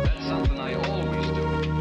That's something I always do.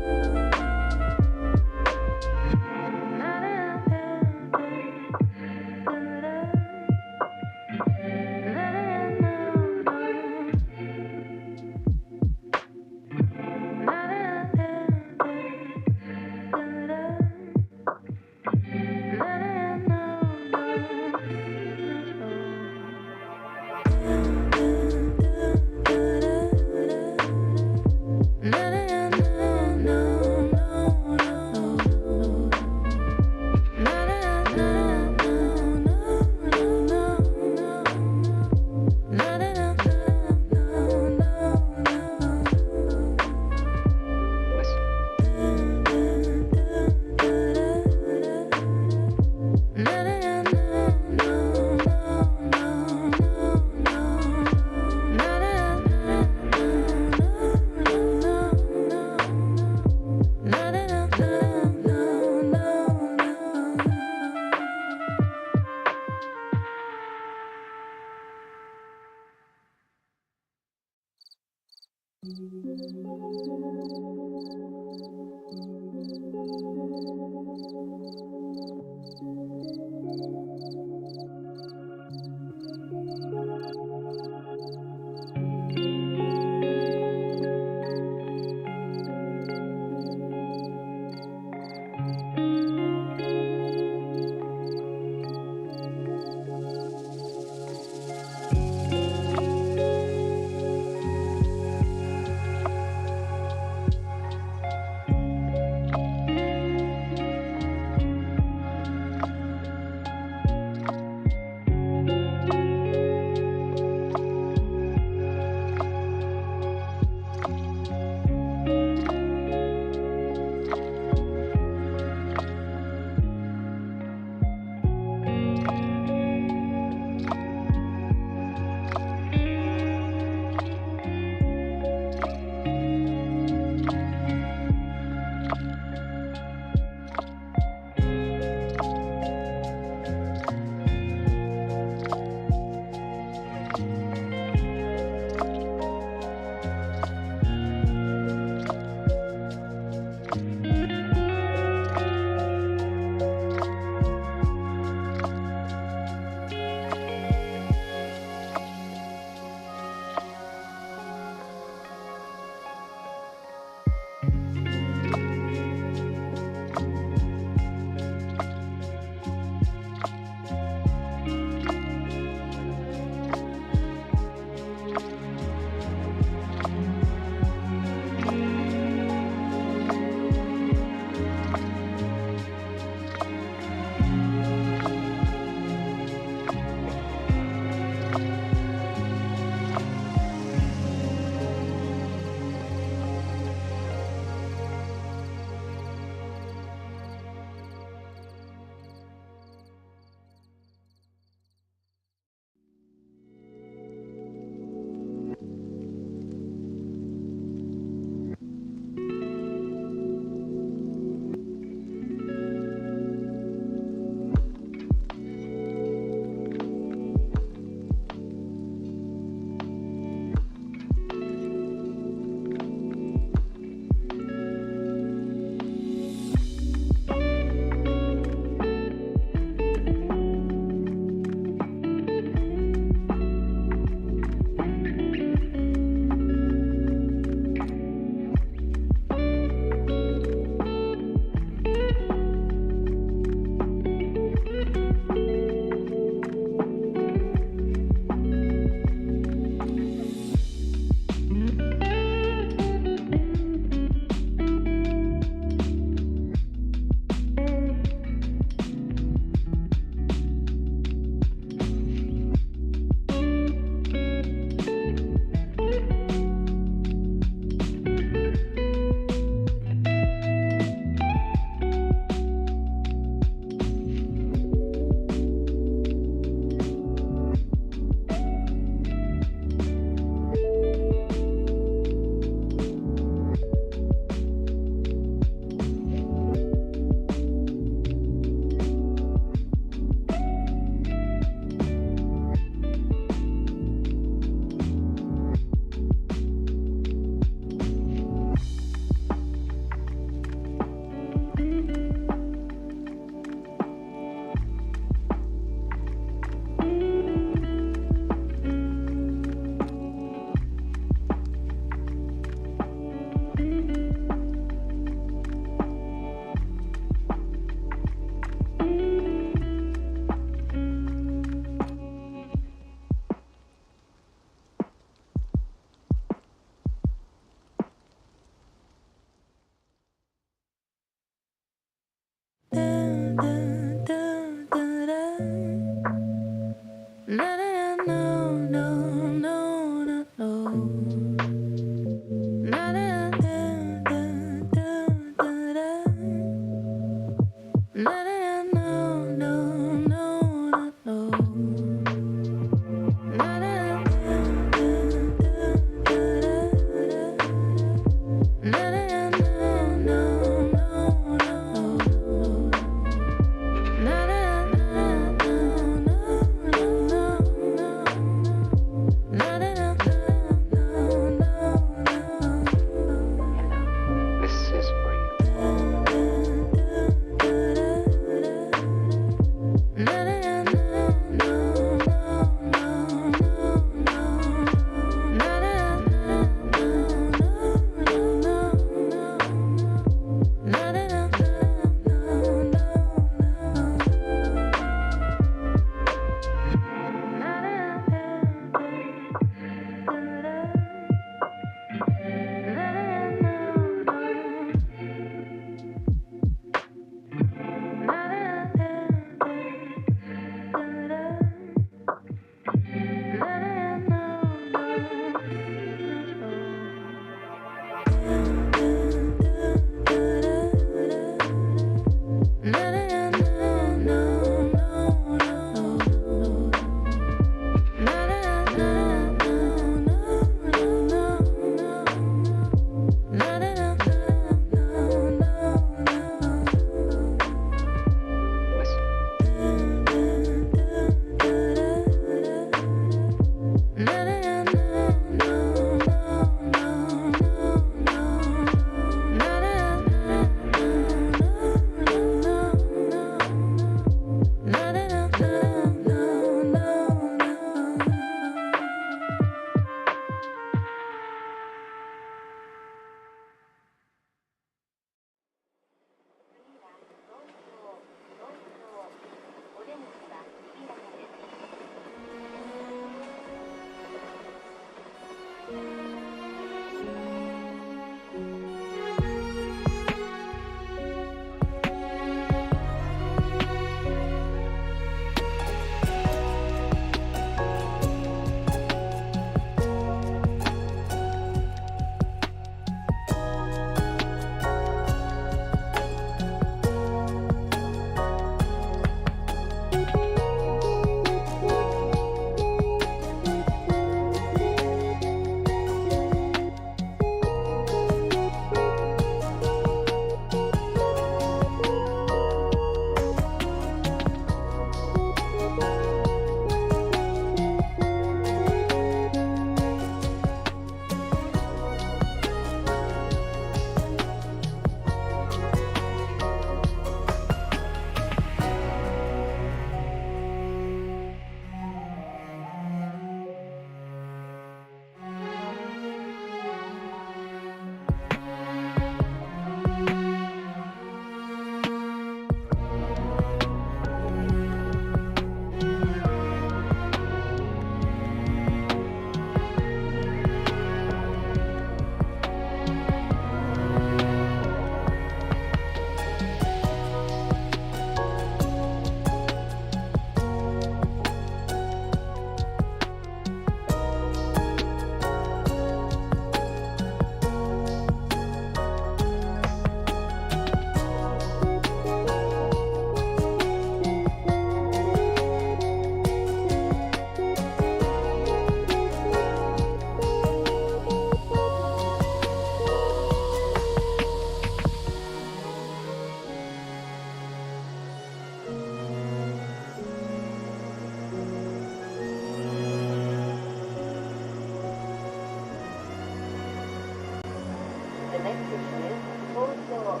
The next station is Corridor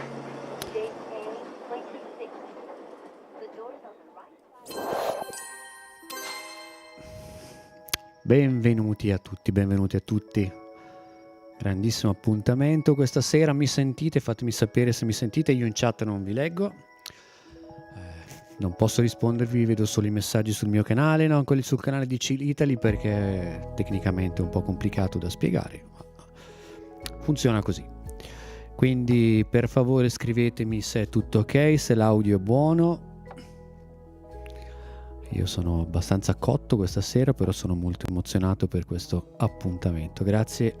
JK26. The doors on the right side. Benvenuti a tutti. Grandissimo appuntamento questa sera. Mi sentite? Fatemi sapere se mi sentite. Io in chat non vi leggo. Non posso rispondervi, vedo solo i messaggi sul mio canale, non quelli sul canale di Chill Italy perché tecnicamente è un po' complicato da spiegare. Funziona così. Quindi per favore scrivetemi se è tutto ok, se l'audio è buono. Io sono abbastanza cotto questa sera, però sono molto emozionato per questo appuntamento. Grazie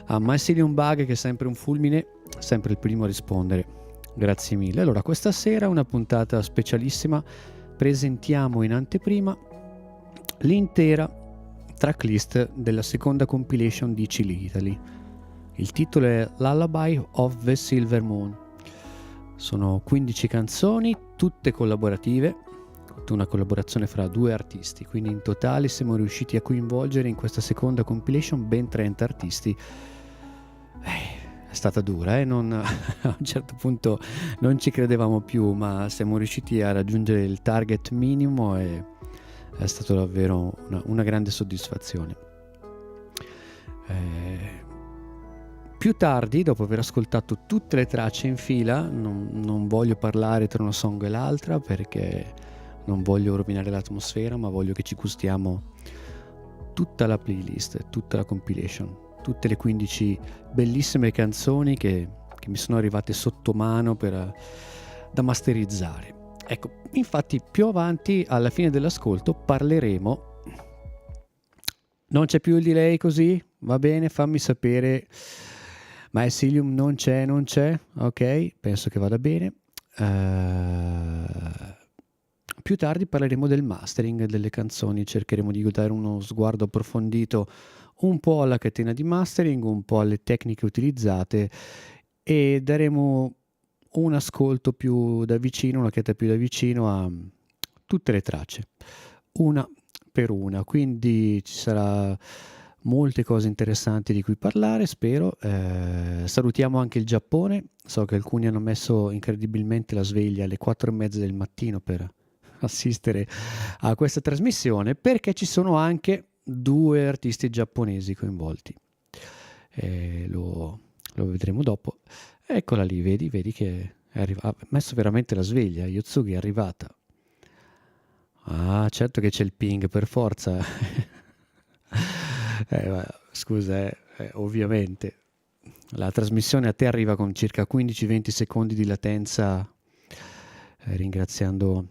a Mycelium Bug che è sempre un fulmine, sempre il primo a rispondere. Grazie mille. Allora, questa sera una puntata specialissima. Presentiamo in anteprima l'intera tracklist della seconda compilation di Chill Italy. Il titolo è Lullaby of the Silver Moon. Sono 15 canzoni, tutte collaborative, una collaborazione fra due artisti, quindi in totale siamo riusciti a coinvolgere in questa seconda compilation ben 30 artisti. È stata dura, a un certo punto non ci credevamo più, ma siamo riusciti a raggiungere il target minimo e è stato davvero una grande soddisfazione. Più tardi, dopo aver ascoltato tutte le tracce in fila, non voglio parlare tra una song e l'altra perché non voglio rovinare l'atmosfera, ma voglio che ci gustiamo tutta la playlist, tutta la compilation, tutte le 15 bellissime canzoni che mi sono arrivate sotto mano da masterizzare. Ecco, infatti più avanti alla fine dell'ascolto parleremo. Non c'è più il delay così? Va bene, fammi sapere. Mycelium non c'è, ok, penso che vada bene. Più tardi parleremo del mastering delle canzoni, cercheremo di dare uno sguardo approfondito un po' alla catena di mastering, un po' alle tecniche utilizzate e daremo un ascolto più da vicino, un'occhiata più da vicino a tutte le tracce, una per una, quindi ci sarà molte cose interessanti di cui parlare, spero. Salutiamo anche il Giappone, so che alcuni hanno messo incredibilmente la sveglia alle 4:30 del mattino per assistere a questa trasmissione, perché ci sono anche 2 artisti giapponesi coinvolti. Lo vedremo dopo. Eccola lì, vedi che ha messo veramente la sveglia. Yotsugi è arrivata. Ah, certo che c'è il ping per forza. scusa, ovviamente la trasmissione a te arriva con circa 15-20 secondi di latenza, ringraziando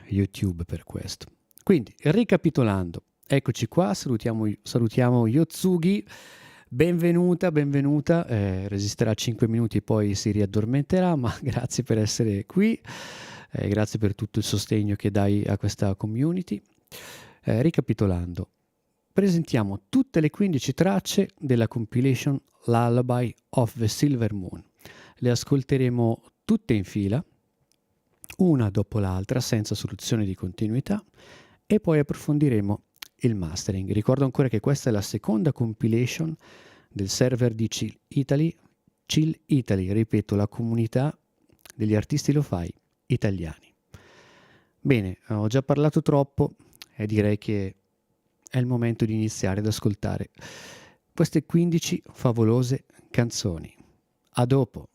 YouTube per questo. Quindi, ricapitolando, eccoci qua, salutiamo Yotsugi, benvenuta, resisterà 5 minuti e poi si riaddormenterà, ma grazie per essere qui, grazie per tutto il sostegno che dai a questa community. Ricapitolando, presentiamo tutte le 15 tracce della compilation Lullaby of the Silver Moon. Le ascolteremo tutte in fila, una dopo l'altra, senza soluzione di continuità, e poi approfondiremo il mastering. Ricordo ancora che questa è la seconda compilation del server di Chill Italy, ripeto, la comunità degli artisti lo-fi italiani. Bene, ho già parlato troppo e direi che è il momento di iniziare ad ascoltare queste 15 favolose canzoni. A dopo!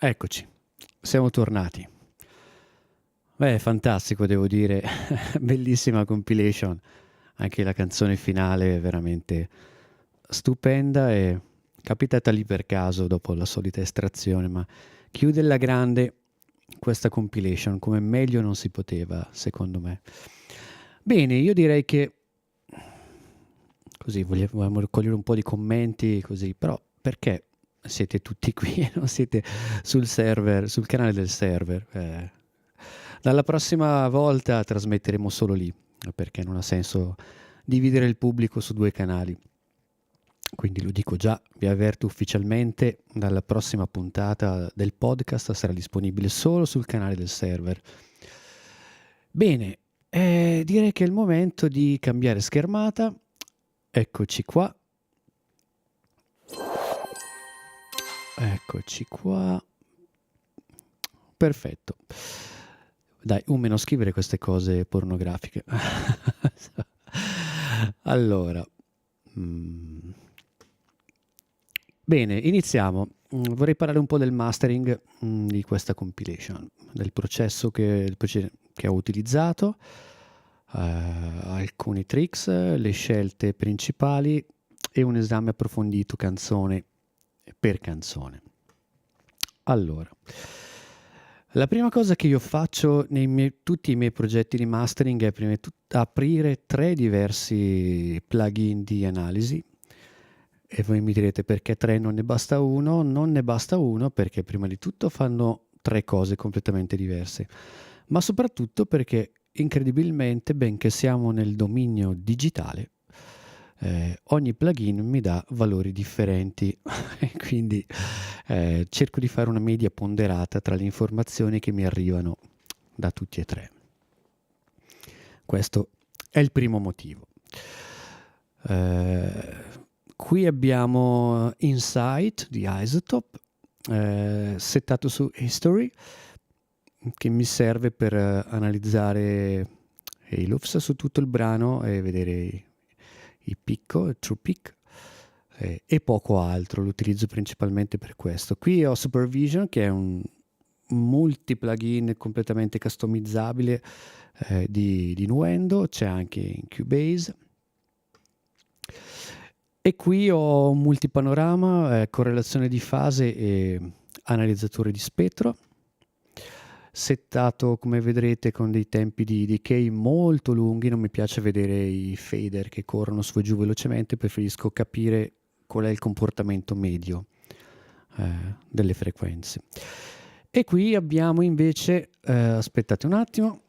Eccoci, siamo tornati. Beh, fantastico, devo dire, bellissima compilation. Anche la canzone finale è veramente stupenda e capitata lì per caso dopo la solita estrazione, ma chiude alla grande questa compilation come meglio non si poteva, secondo me. Bene, io direi che così vogliamo raccogliere un po' di commenti, così, però perché siete tutti qui e non siete sul server, sul canale del server? Dalla prossima volta trasmetteremo solo lì, perché non ha senso dividere il pubblico su due canali. Quindi lo dico già, vi avverto ufficialmente, dalla prossima puntata del podcast sarà disponibile solo sul canale del server. Bene, direi che è il momento di cambiare schermata. Eccoci qua. Eccoci qua. Perfetto. Dai, meno scrivere queste cose pornografiche. Allora, bene, iniziamo. Vorrei parlare un po' del mastering di questa compilation, del processo che ho utilizzato, alcuni tricks, le scelte principali e un esame approfondito canzone per canzone. Allora, la prima cosa che io faccio nei tutti i miei progetti di mastering è prima di tutto aprire 3 diversi plugin di analisi. E voi mi direte perché 3 non ne basta uno? Non ne basta uno perché prima di tutto fanno 3 cose completamente diverse, ma soprattutto perché incredibilmente, benché siamo nel dominio digitale, ogni plugin mi dà valori differenti e quindi cerco di fare una media ponderata tra le informazioni che mi arrivano da tutti e 3. Questo è il primo motivo. Qui abbiamo Insight di Isotope settato su History, che mi serve per analizzare i loops su tutto il brano e vedere i picco, il true peak e poco altro. Lo utilizzo principalmente per questo. Qui ho Supervision, che è un multi plugin completamente customizzabile di Nuendo, c'è anche in Cubase. E qui ho un multipanorama, correlazione di fase e analizzatore di spettro, settato come vedrete con dei tempi di decay molto lunghi. Non mi piace vedere i fader che corrono su e giù velocemente, preferisco capire qual è il comportamento medio delle frequenze. E qui abbiamo invece, aspettate un attimo,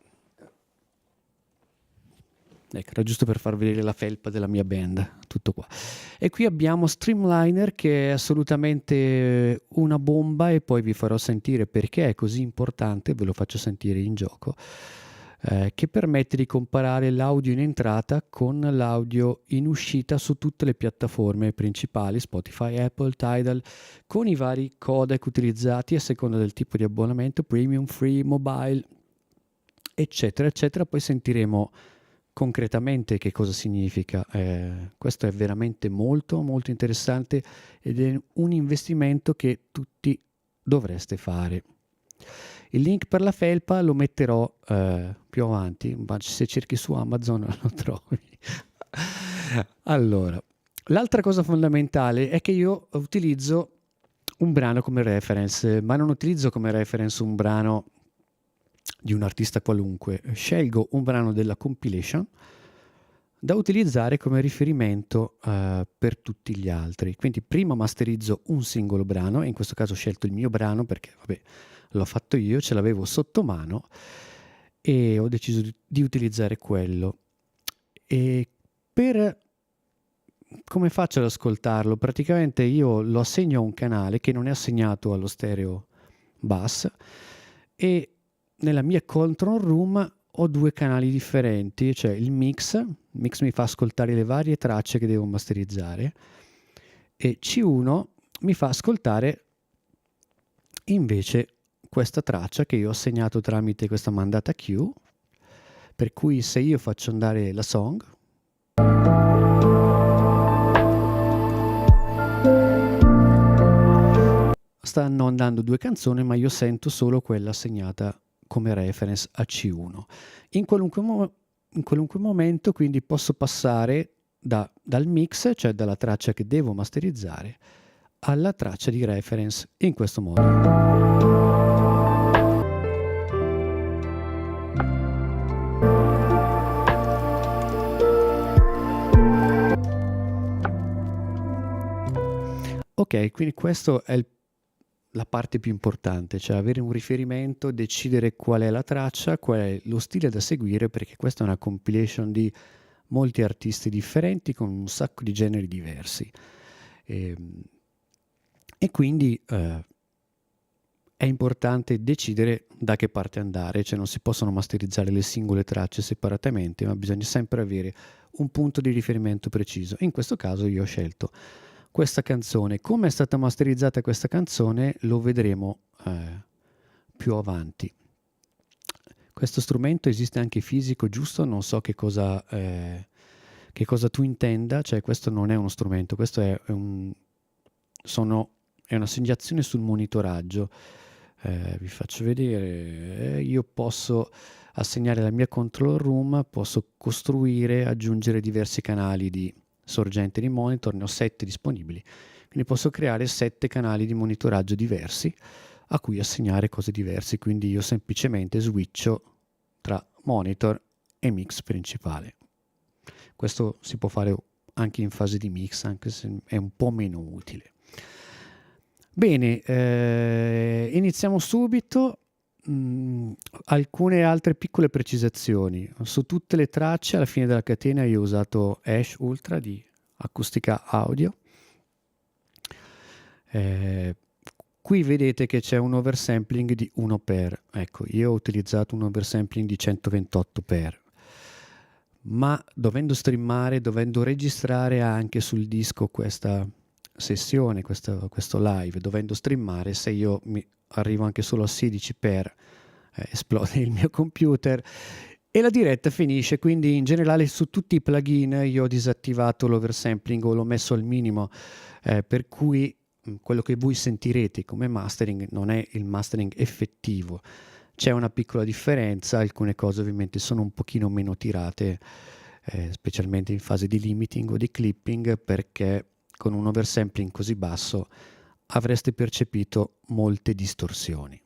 ecco, era giusto per far vedere la felpa della mia band, tutto qua. E qui abbiamo Streamliner, che è assolutamente una bomba, e poi vi farò sentire perché è così importante, ve lo faccio sentire in gioco, che permette di comparare l'audio in entrata con l'audio in uscita su tutte le piattaforme principali, Spotify, Apple, Tidal, con i vari codec utilizzati a seconda del tipo di abbonamento, premium, free, mobile, eccetera, eccetera. Poi sentiremo concretamente che cosa significa. Questo è veramente molto molto interessante ed è un investimento che tutti dovreste fare. Il link per la felpa lo metterò più avanti, ma se cerchi su Amazon lo trovi. Allora, l'altra cosa fondamentale è che io utilizzo un brano come reference, ma non utilizzo come reference un brano di un artista qualunque. Scelgo un brano della compilation da utilizzare come riferimento per tutti gli altri. Quindi prima masterizzo un singolo brano, e in questo caso ho scelto il mio brano perché vabbè, l'ho fatto io, ce l'avevo sotto mano e ho deciso di utilizzare quello. E come faccio ad ascoltarlo? Praticamente io lo assegno a un canale che non è assegnato allo stereo bus, e nella mia control room ho 2 canali differenti, cioè il mix mi fa ascoltare le varie tracce che devo masterizzare, e C1 mi fa ascoltare invece questa traccia che io ho assegnato tramite questa mandata Q, per cui se io faccio andare la song, stanno andando due canzoni, ma io sento solo quella segnata come reference a C1. In qualunque momento quindi posso passare dal mix, cioè dalla traccia che devo masterizzare, alla traccia di reference in questo modo. Ok, quindi questo è la parte più importante, cioè avere un riferimento, decidere qual è la traccia, qual è lo stile da seguire, perché questa è una compilation di molti artisti differenti con un sacco di generi diversi. E quindi è importante decidere da che parte andare, cioè non si possono masterizzare le singole tracce separatamente, ma bisogna sempre avere un punto di riferimento preciso. In questo caso io ho scelto questa canzone. Come è stata masterizzata questa canzone lo vedremo più avanti. Questo strumento esiste anche fisico, giusto? Non so che cosa tu intenda, cioè questo non è uno strumento, questo è una segnalazione sul monitoraggio. Vi faccio vedere, io posso assegnare la mia control room, posso costruire, aggiungere diversi canali di sorgente di monitor, ne ho 7 disponibili, quindi posso creare 7 canali di monitoraggio diversi a cui assegnare cose diverse, quindi io semplicemente switcho tra monitor e mix principale. Questo si può fare anche in fase di mix, anche se è un po' meno utile. Bene, iniziamo subito. Alcune altre piccole precisazioni. Su tutte le tracce alla fine della catena io ho usato Ash Ultra di acustica audio. Qui vedete che c'è un oversampling di 1x. Ecco, io ho utilizzato un oversampling di 128x. Ma dovendo streamare, dovendo registrare anche sul disco questa sessione, questo live, dovendo streamare, se io mi arrivo anche solo a 16x, esplode il mio computer e la diretta finisce. Quindi in generale su tutti i plugin io ho disattivato l'oversampling o l'ho messo al minimo, per cui quello che voi sentirete come mastering non è il mastering effettivo. C'è una piccola differenza, alcune cose ovviamente sono un pochino meno tirate, specialmente in fase di limiting o di clipping, perché con un oversampling così basso avreste percepito molte distorsioni.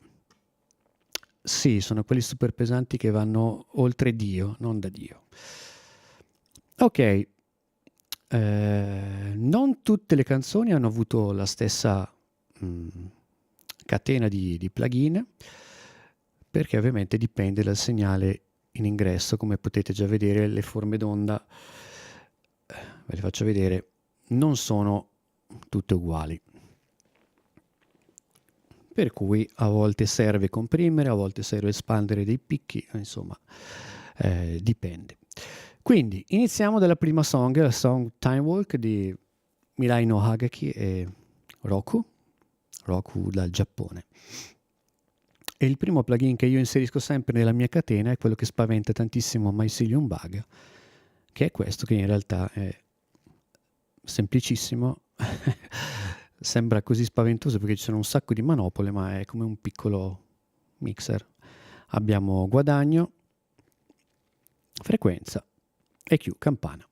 Sì, sono quelli super pesanti che vanno oltre Dio, non da Dio. Ok, non tutte le canzoni hanno avuto la stessa catena di plugin, perché ovviamente dipende dal segnale in ingresso. Come potete già vedere, le forme d'onda, ve le faccio vedere, non sono tutte uguali, per cui a volte serve comprimere, a volte serve espandere dei picchi, insomma dipende. Quindi iniziamo dalla prima song, la song Time Walk di Mirai no Hagaki e Roku dal Giappone. E il primo plugin che io inserisco sempre nella mia catena è quello che spaventa tantissimo Mycelium Bug, che è questo, che in realtà è semplicissimo. Sembra così spaventoso perché ci sono un sacco di manopole, ma è come un piccolo mixer. Abbiamo guadagno, frequenza, EQ, campana.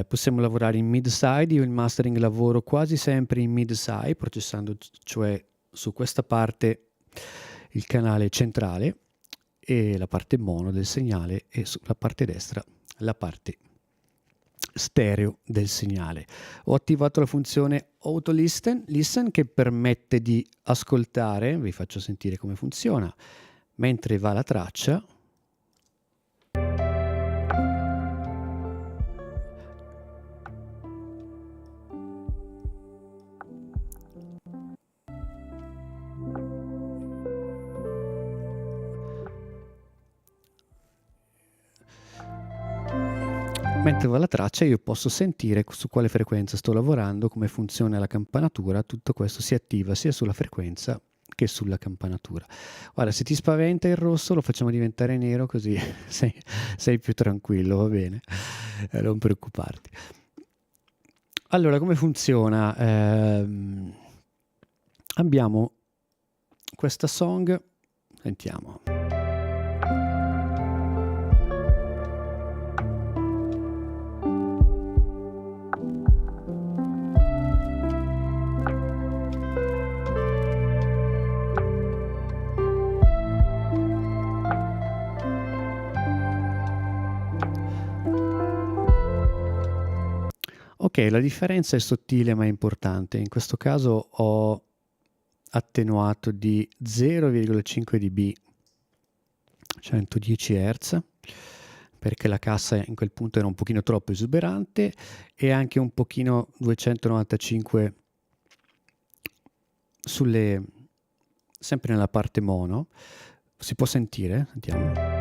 Possiamo lavorare in mid-side. Io il mastering lavoro quasi sempre in mid-side, processando cioè su questa parte il canale centrale e la parte mono del segnale, e sulla parte destra la parte stereo del segnale. Ho attivato la funzione Auto Listen che permette di ascoltare, vi faccio sentire come funziona, mentre va la traccia. Mentre va la traccia io posso sentire su quale frequenza sto lavorando, come funziona la campanatura. Tutto questo si attiva sia sulla frequenza che sulla campanatura. Guarda, se ti spaventa il rosso lo facciamo diventare nero, così sei più tranquillo, va bene? Non preoccuparti. Allora, come funziona? abbiamo questa song, sentiamo. Ok, la differenza è sottile ma importante. In questo caso ho attenuato di 0,5 dB 110 Hz perché la cassa in quel punto era un pochino troppo esuberante, e anche un pochino 295 sempre nella parte mono. Si può sentire? Sentiamo.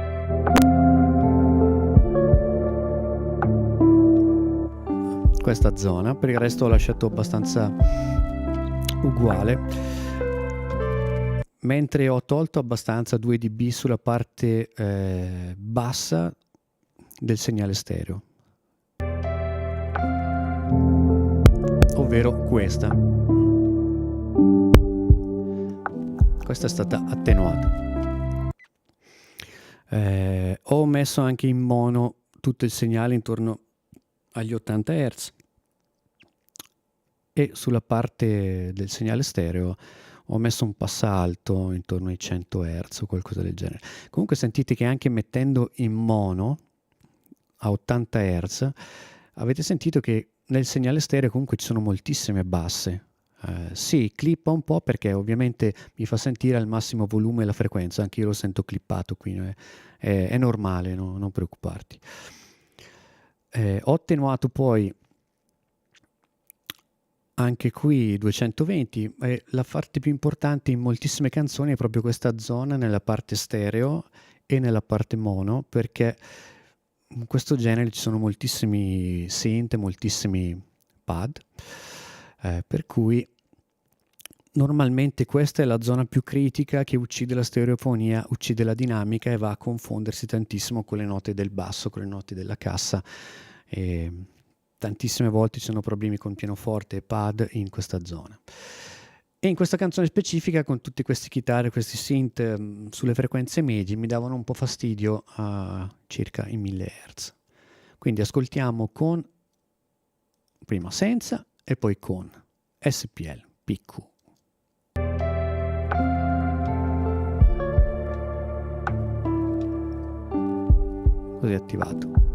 Questa zona, per il resto ho lasciato abbastanza uguale, mentre ho tolto abbastanza 2 dB sulla parte bassa del segnale stereo, ovvero questa è stata attenuata. Ho messo anche in mono tutto il segnale intorno agli 80 Hz, e sulla parte del segnale stereo ho messo un passalto intorno ai 100 Hz o qualcosa del genere. Comunque sentite che anche mettendo in mono a 80 Hz avete sentito che nel segnale stereo comunque ci sono moltissime basse. Sì, clippa un po' perché ovviamente mi fa sentire al massimo volume la frequenza, anche io lo sento clippato qui, è normale, no? Non preoccuparti. Ho attenuato poi anche qui 220, la parte più importante in moltissime canzoni è proprio questa zona nella parte stereo e nella parte mono, perché in questo genere ci sono moltissimi synth, moltissimi pad, per cui normalmente questa è la zona più critica che uccide la stereofonia, uccide la dinamica e va a confondersi tantissimo con le note del basso, con le note della cassa, e tantissime volte ci sono problemi con pianoforte e pad in questa zona. E in questa canzone specifica, con tutti questi chitarre, questi synth sulle frequenze medie, mi davano un po' fastidio a circa i 1000 Hz. Quindi ascoltiamo prima senza e poi con SPL PQ. Così attivato.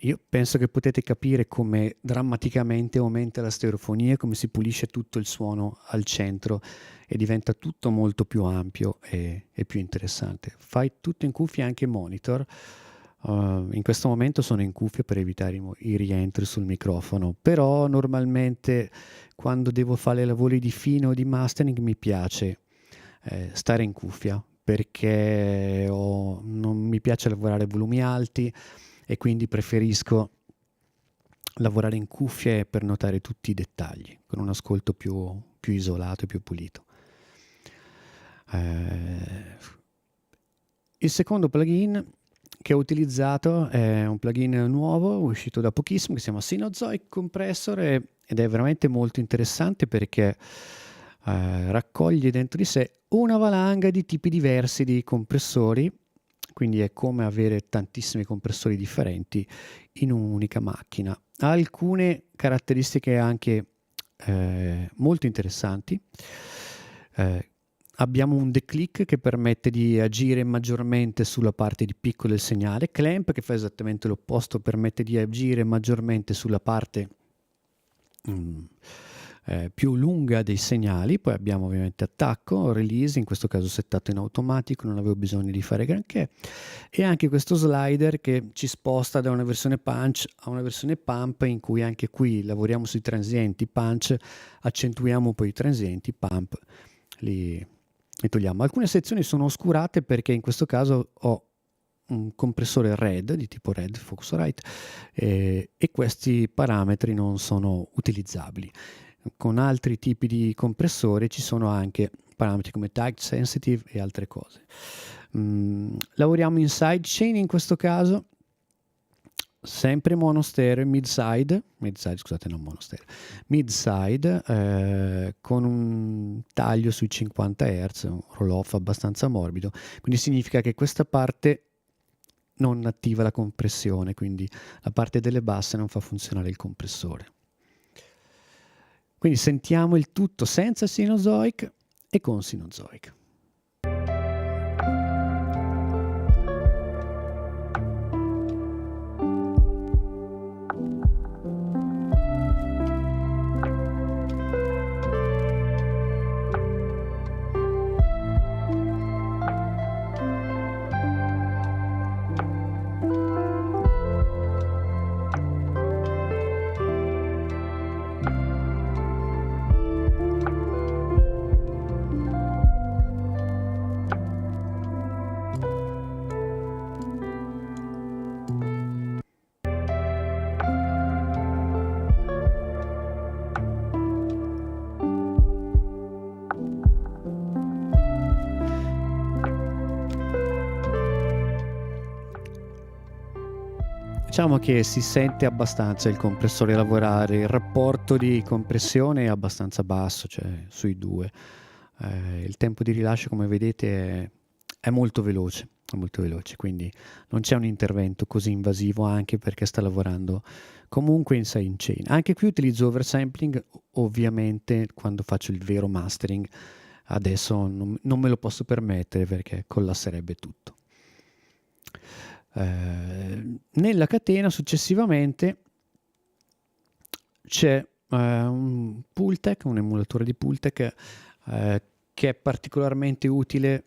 Io penso che potete capire come drammaticamente aumenta la stereofonia, come si pulisce tutto il suono al centro e diventa tutto molto più ampio e più interessante. Fai tutto in cuffia, anche monitor. In questo momento sono in cuffia per evitare i rientri sul microfono, però normalmente quando devo fare lavori di fino o di mastering mi piace stare in cuffia, perché non mi piace lavorare a volumi alti e quindi preferisco lavorare in cuffie per notare tutti i dettagli, con un ascolto più isolato e più pulito. Il secondo plugin che ho utilizzato è un plugin nuovo, uscito da pochissimo, che si chiama Sinozoic Compressor, ed è veramente molto interessante perché raccoglie dentro di sé una valanga di tipi diversi di compressori, quindi è come avere tantissimi compressori differenti in un'unica macchina. Ha alcune caratteristiche anche molto interessanti. Abbiamo un declick che permette di agire maggiormente sulla parte di picco del segnale, clamp che fa esattamente l'opposto, permette di agire maggiormente sulla parte più lunga dei segnali. Poi abbiamo ovviamente attacco, release, in questo caso settato in automatico, non avevo bisogno di fare granché, e anche questo slider che ci sposta da una versione punch a una versione pump, in cui anche qui lavoriamo sui transienti punch, accentuiamo poi i transienti pump, li togliamo. Alcune sezioni sono oscurate perché in questo caso ho un compressore RED di tipo RED Focusrite e questi parametri non sono utilizzabili. Con altri tipi di compressori ci sono anche parametri come tag sensitive e altre cose. Lavoriamo in sidechain in questo caso, sempre monostereo, mid-side, scusate, non monostereo, mid-side, con un taglio sui 50 Hz, un roll-off abbastanza morbido, quindi significa che questa parte non attiva la compressione, quindi la parte delle basse non fa funzionare il compressore. Quindi sentiamo il tutto senza Sinozoic e con Sinozoic. Diciamo che si sente abbastanza il compressore lavorare, il rapporto di compressione è abbastanza basso, cioè sui 2. Il tempo di rilascio, come vedete, è molto veloce, quindi non c'è un intervento così invasivo, anche perché sta lavorando comunque in sidechain. Anche qui utilizzo oversampling, ovviamente quando faccio il vero mastering. Adesso non me lo posso permettere perché collasserebbe tutto. Nella catena successivamente c'è un Pultec, un emulatore di Pultec che è particolarmente utile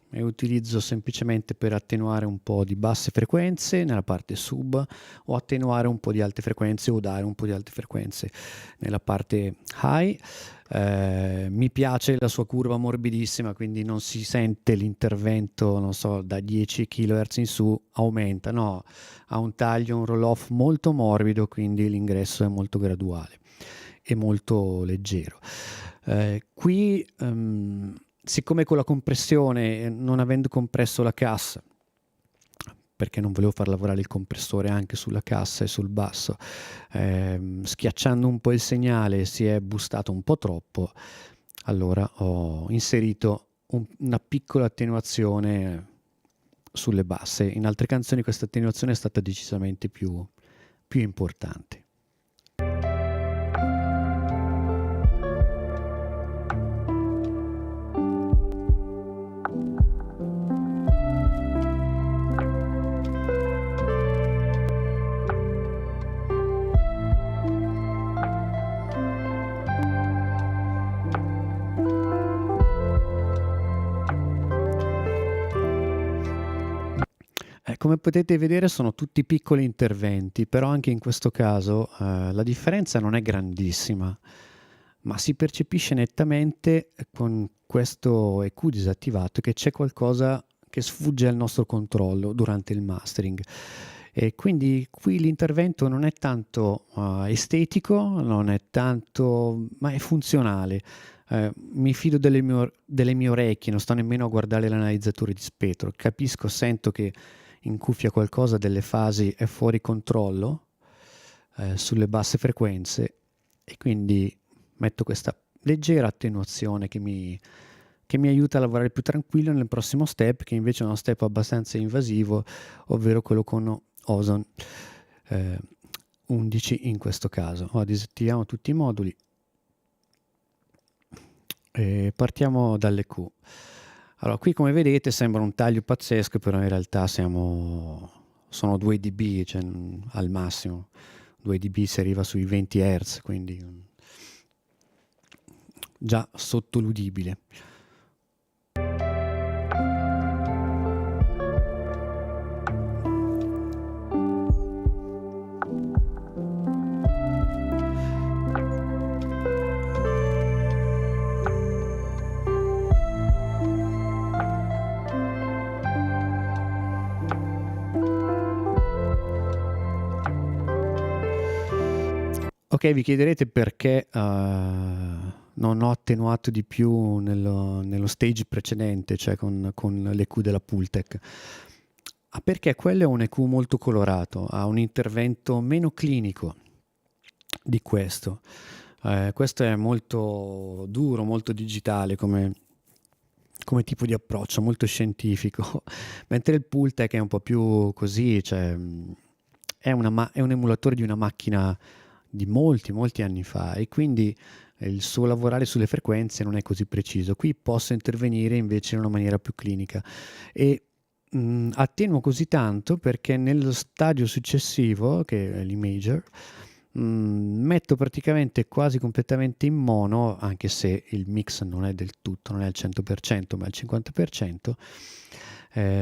e utilizzo semplicemente per attenuare un po' di basse frequenze nella parte sub, o attenuare un po' di alte frequenze o dare un po' di alte frequenze nella parte high. Mi piace la sua curva morbidissima, quindi non si sente l'intervento, non so, da 10 kHz in su aumenta, no, ha un taglio, un roll off molto morbido, quindi l'ingresso è molto graduale e molto leggero. Qui siccome con la compressione, non avendo compresso la cassa, perché non volevo far lavorare il compressore anche sulla cassa e sul basso, schiacciando un po' il segnale si è boostato un po' troppo, allora ho inserito una piccola attenuazione sulle basse. In altre canzoni questa attenuazione è stata decisamente più importante. Come potete vedere sono tutti piccoli interventi, però anche in questo caso la differenza non è grandissima, ma si percepisce nettamente con questo EQ disattivato che c'è qualcosa che sfugge al nostro controllo durante il mastering. E quindi qui l'intervento non è tanto estetico, non è tanto, ma è funzionale. Mi fido delle mie orecchie, non sto nemmeno a guardare l'analizzatore di spettro, capisco, sento che in cuffia qualcosa delle fasi è fuori controllo sulle basse frequenze, e quindi metto questa leggera attenuazione che mi aiuta a lavorare più tranquillo nel prossimo step, che invece è uno step abbastanza invasivo, ovvero quello con Ozone 11 in questo caso. Disattiviamo tutti i moduli e partiamo dall'EQ. Allora, qui come vedete sembra un taglio pazzesco, però in realtà sono 2 dB, cioè al massimo 2 dB si arriva sui 20 Hz, quindi già sotto l'udibile. Ok, vi chiederete perché non ho attenuato di più nello stage precedente, cioè con l'EQ della Pultec. Perché quello è un EQ molto colorato, ha un intervento meno clinico di questo. Questo è molto duro, molto digitale come tipo di approccio, molto scientifico, mentre il Pultec è un po' più così, cioè è un emulatore di una macchina di molti anni fa, e quindi il suo lavorare sulle frequenze non è così preciso. Qui posso intervenire invece in una maniera più clinica, e attenuo così tanto perché nello stadio successivo, che è l'imager, metto praticamente quasi completamente in mono, anche se il mix non è del tutto, non è al 100%, ma al 50%.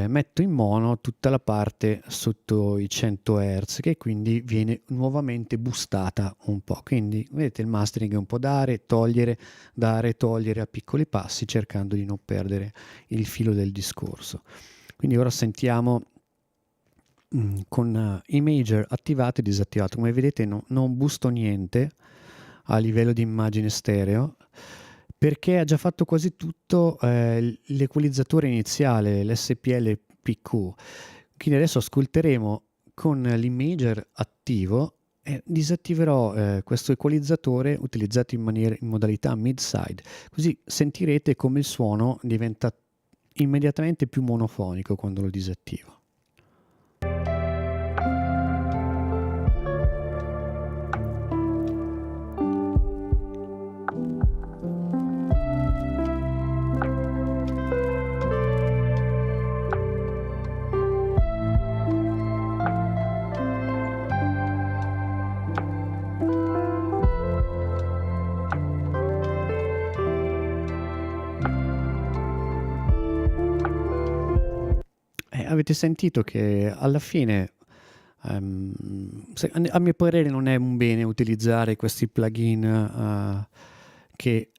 Metto in mono tutta la parte sotto i 100 Hz, che quindi viene nuovamente boostata un po'. Quindi vedete, il mastering è un po' dare, togliere a piccoli passi, cercando di non perdere il filo del discorso. Quindi ora sentiamo con imager attivato e disattivato. Come vedete non boosto niente a livello di immagine stereo, perché ha già fatto quasi tutto l'equalizzatore iniziale, l'SPL PQ. Quindi adesso ascolteremo con l'imager attivo e disattiverò questo equalizzatore utilizzato in modalità mid-side, così sentirete come il suono diventa immediatamente più monofonico quando lo disattivo. Avete sentito che alla fine, a mio parere, non è un bene utilizzare questi plugin che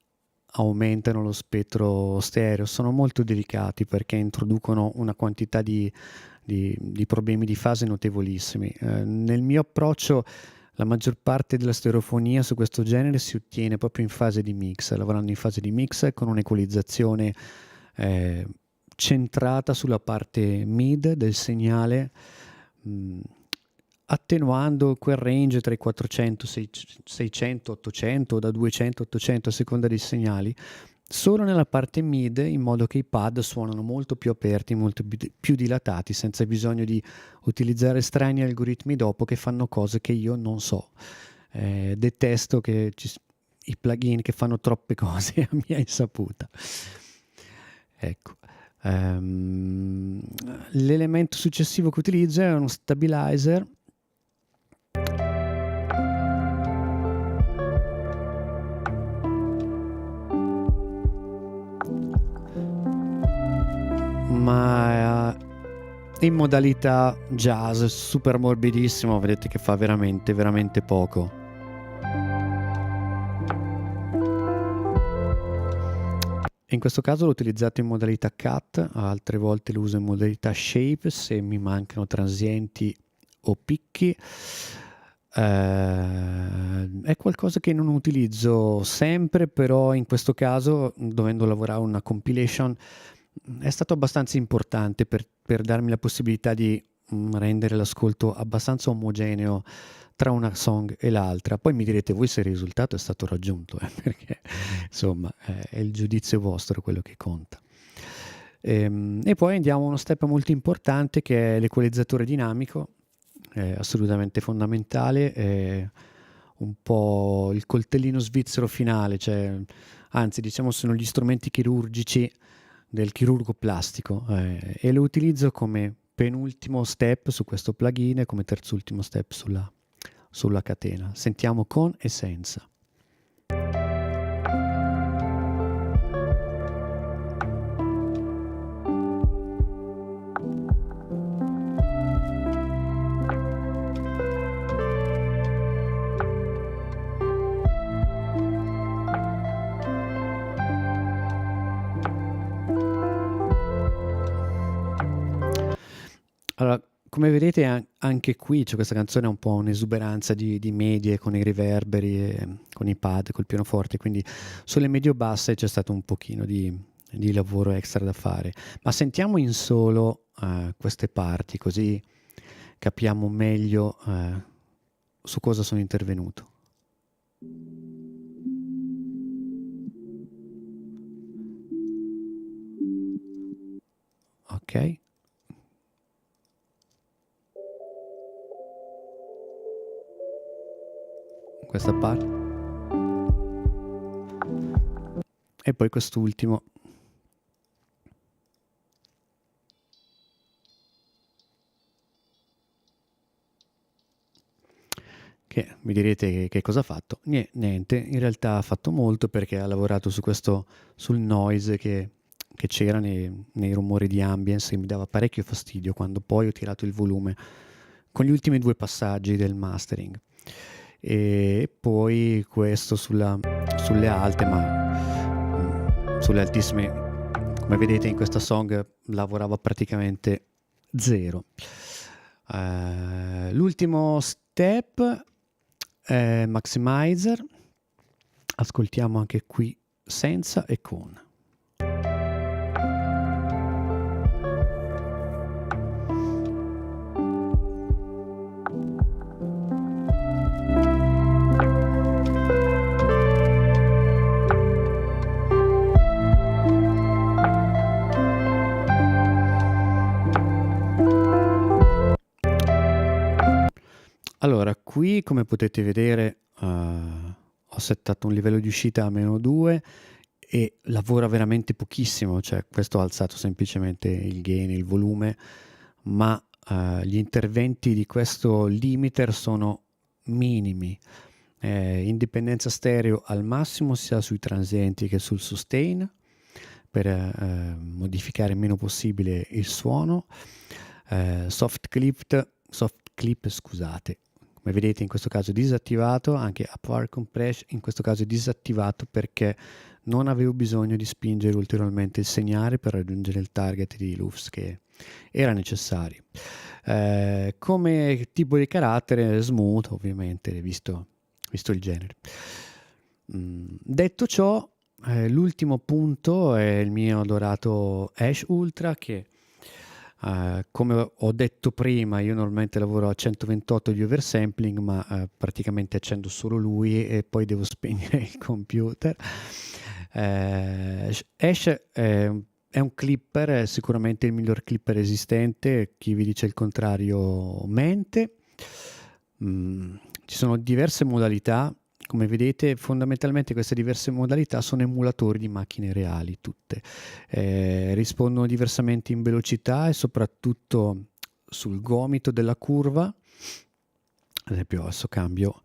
aumentano lo spettro stereo. Sono molto delicati perché introducono una quantità di problemi di fase notevolissimi. Nel mio approccio, la maggior parte della stereofonia su questo genere si ottiene proprio in fase di mix, lavorando in fase di mix con un'equalizzazione centrata sulla parte mid del segnale, attenuando quel range tra i 400, 600, 800 o da 200 a 800 a seconda dei segnali, solo nella parte mid, in modo che i pad suonano molto più aperti, molto più dilatati, senza bisogno di utilizzare strani algoritmi dopo che fanno cose che io non so. Detesto i plugin che fanno troppe cose a mia insaputa. Ecco. L'elemento successivo che utilizzo è uno stabilizer ma in modalità jazz, super morbidissimo. Vedete che fa veramente poco. In questo caso l'ho utilizzato in modalità cut, altre volte lo uso in modalità shape se mi mancano transienti o picchi. È qualcosa che non utilizzo sempre, però in questo caso, dovendo lavorare una compilation, è stato abbastanza importante per darmi la possibilità di rendere l'ascolto abbastanza omogeneo tra una song e l'altra. Poi mi direte voi se il risultato è stato raggiunto, perché insomma è il giudizio vostro quello che conta. E poi andiamo a uno step molto importante, che è l'equalizzatore dinamico, assolutamente fondamentale, è un po' il coltellino svizzero finale, cioè, anzi diciamo sono gli strumenti chirurgici del chirurgo plastico, e lo utilizzo come penultimo step su questo plugin e come terzultimo step sulla catena. Sentiamo con e senza. Allora, come vedete anche qui c'è questa canzone, un po' un'esuberanza di medie con i riverberi, con i pad, col pianoforte, quindi sulle medio-basse c'è stato un pochino di lavoro extra da fare. Ma sentiamo in solo queste parti, così capiamo meglio su cosa sono intervenuto. Ok. Questa parte. E poi quest'ultimo. Che mi direte che cosa ha fatto? Niente, in realtà ha fatto molto perché ha lavorato sul noise che c'era nei rumori di ambience, che mi dava parecchio fastidio quando poi ho tirato il volume con gli ultimi 2 passaggi del mastering. E poi questo sulle alte, ma sulle altissime, come vedete in questa song lavorava praticamente zero. L'ultimo step è Maximizer, ascoltiamo anche qui senza e con. Allora, qui come potete vedere ho settato un livello di uscita a -2 e lavora veramente pochissimo, cioè questo ha alzato semplicemente il gain, il volume, ma gli interventi di questo limiter sono minimi. Indipendenza stereo al massimo sia sui transienti che sul sustain per modificare il meno possibile il suono. Soft clip, scusate, come vedete in questo caso è disattivato, anche upward compression in questo caso è disattivato perché non avevo bisogno di spingere ulteriormente il segnale per raggiungere il target di loops che era necessario. Come tipo di carattere smooth, ovviamente, visto il genere. Detto ciò, l'ultimo punto è il mio adorato Ash Ultra che come ho detto prima, io normalmente lavoro a 128 di oversampling, ma praticamente accendo solo lui e poi devo spegnere il computer. Ash è un clipper, è sicuramente il miglior clipper esistente, chi vi dice il contrario mente. Ci sono diverse modalità, come vedete fondamentalmente queste diverse modalità sono emulatori di macchine reali tutte, rispondono diversamente in velocità e soprattutto sul gomito della curva. Ad esempio adesso cambio,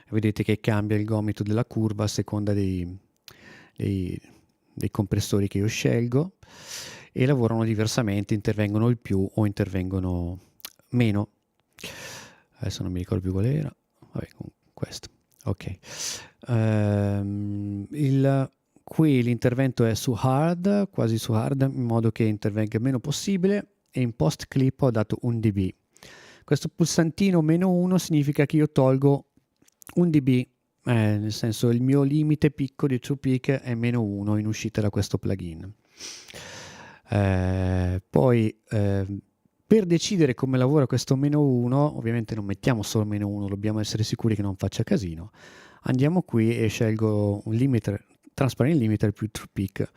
vedete che cambia il gomito della curva a seconda dei compressori che io scelgo e lavorano diversamente, intervengono il più o intervengono meno. Adesso non mi ricordo più qual era, vabbè, questo. Ok, qui l'intervento è su hard, quasi su hard, in modo che intervenga il meno possibile, e in post clip ho dato 1 dB. Questo pulsantino -1 significa che io tolgo 1 dB, nel senso il mio limite picco di true peak è -1 in uscita da questo plugin. Poi per decidere come lavora questo -1, ovviamente non mettiamo solo -1, dobbiamo essere sicuri che non faccia casino. Andiamo qui e scelgo un limiter, transparent limiter più true peak.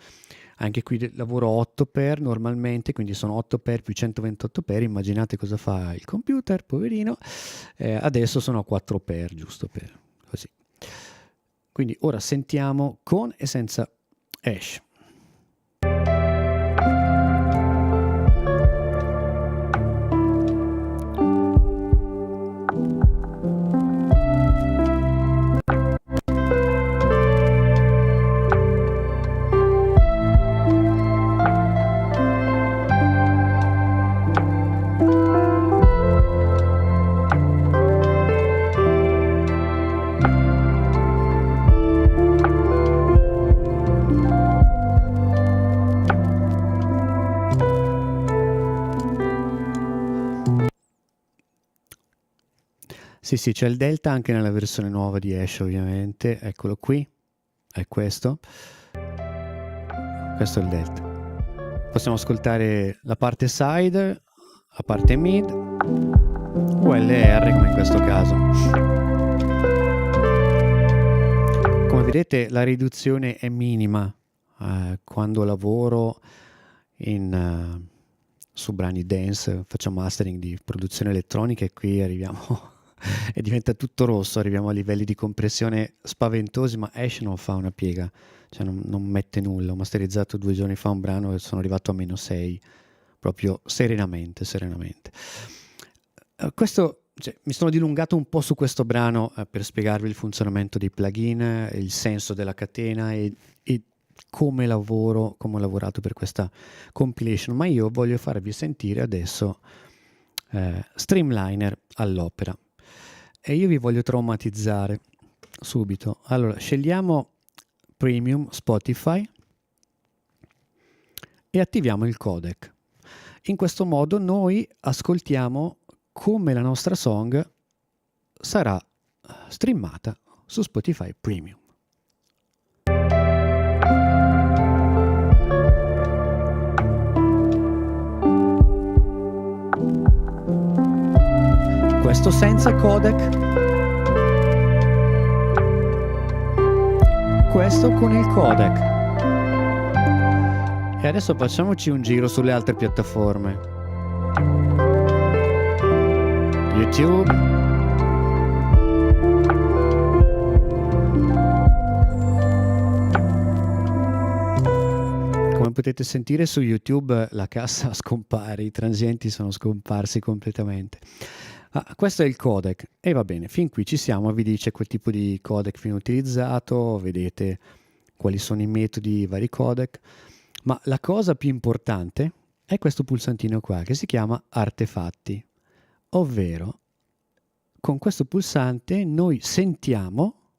Anche qui lavoro 8 per normalmente, quindi sono 8 per più 128 per. Immaginate cosa fa il computer, poverino. Adesso sono a 4 per, giusto per così. Quindi ora sentiamo con e senza Ash. Sì, sì, c'è il delta anche nella versione nuova di Ash, ovviamente. Eccolo qui, è questo. Questo è il delta. Possiamo ascoltare la parte side, la parte mid, ULR come in questo caso. Come vedete la riduzione è minima quando lavoro su brani dance, faccio mastering di produzione elettronica e qui arriviamo e diventa tutto rosso, arriviamo a livelli di compressione spaventosi, ma Ash non fa una piega, cioè non mette nulla. Ho masterizzato 2 giorni fa un brano e sono arrivato a -6, proprio serenamente. Cioè, mi sono dilungato un po' su questo brano per spiegarvi il funzionamento dei plugin, il senso della catena e come lavoro, come ho lavorato per questa compilation, ma io voglio farvi sentire adesso Streamliner all'opera e io vi voglio traumatizzare subito. Allora, scegliamo Premium Spotify e attiviamo il codec. In questo modo noi ascoltiamo come la nostra song sarà streamata su Spotify Premium. Questo senza codec, questo con il codec. E adesso facciamoci un giro sulle altre piattaforme. YouTube, come potete sentire su YouTube la cassa scompare, i transienti sono scomparsi completamente. Questo è il codec e va bene, fin qui ci siamo, vi dice quel tipo di codec viene utilizzato, vedete quali sono i metodi, i vari codec, ma la cosa più importante è questo pulsantino qua che si chiama artefatti, ovvero con questo pulsante noi sentiamo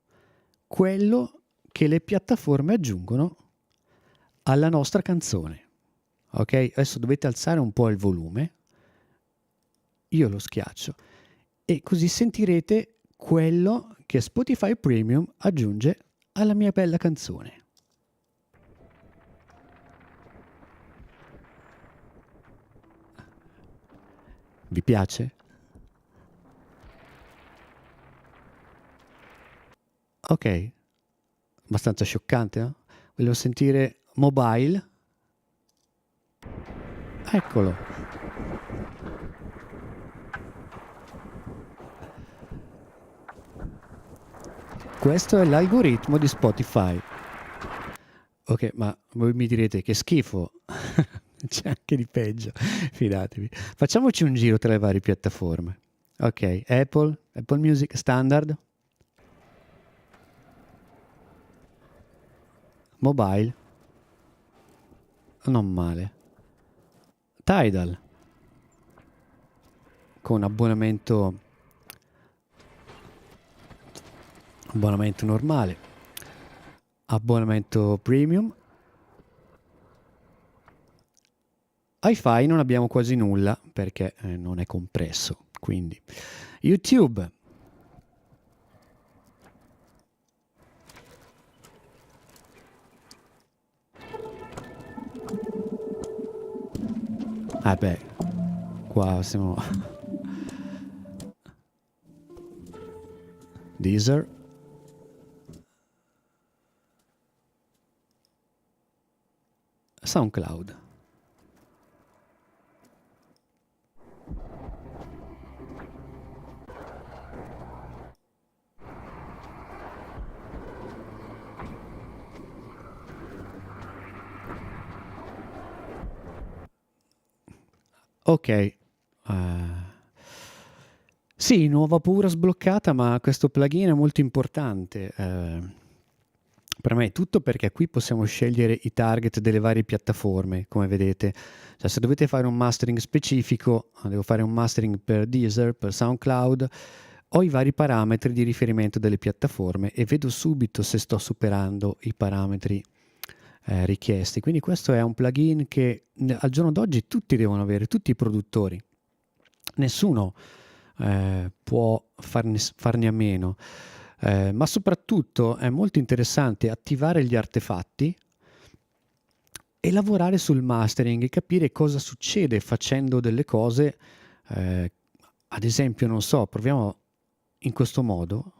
quello che le piattaforme aggiungono alla nostra canzone. Ok? Adesso dovete alzare un po' il volume, io lo schiaccio e così sentirete quello che Spotify Premium aggiunge alla mia bella canzone. Vi piace? Ok, abbastanza scioccante, no? Volevo sentire Mobile. Eccolo. Questo è l'algoritmo di Spotify. Ok, ma voi mi direte che schifo. C'è anche di peggio, fidatevi. Facciamoci un giro tra le varie piattaforme. Ok, Apple Music Standard, Mobile, non male. Tidal, con abbonamento normale, abbonamento premium. Hi-Fi non abbiamo quasi nulla perché non è compresso, quindi YouTube, beh, qua siamo Deezer, SoundCloud. Ok, sì, nuova pura sbloccata, ma questo plugin è molto importante per me, tutto perché qui possiamo scegliere i target delle varie piattaforme, come vedete. Cioè, se dovete fare un mastering specifico, devo fare un mastering per Deezer, per SoundCloud, ho i vari parametri di riferimento delle piattaforme e vedo subito se sto superando i parametri richiesti. Quindi questo è un plugin che al giorno d'oggi tutti devono avere, tutti i produttori. Nessuno può farne a meno, ma soprattutto è molto interessante attivare gli artefatti e lavorare sul mastering e capire cosa succede facendo delle cose. Ad esempio, non so, proviamo in questo modo.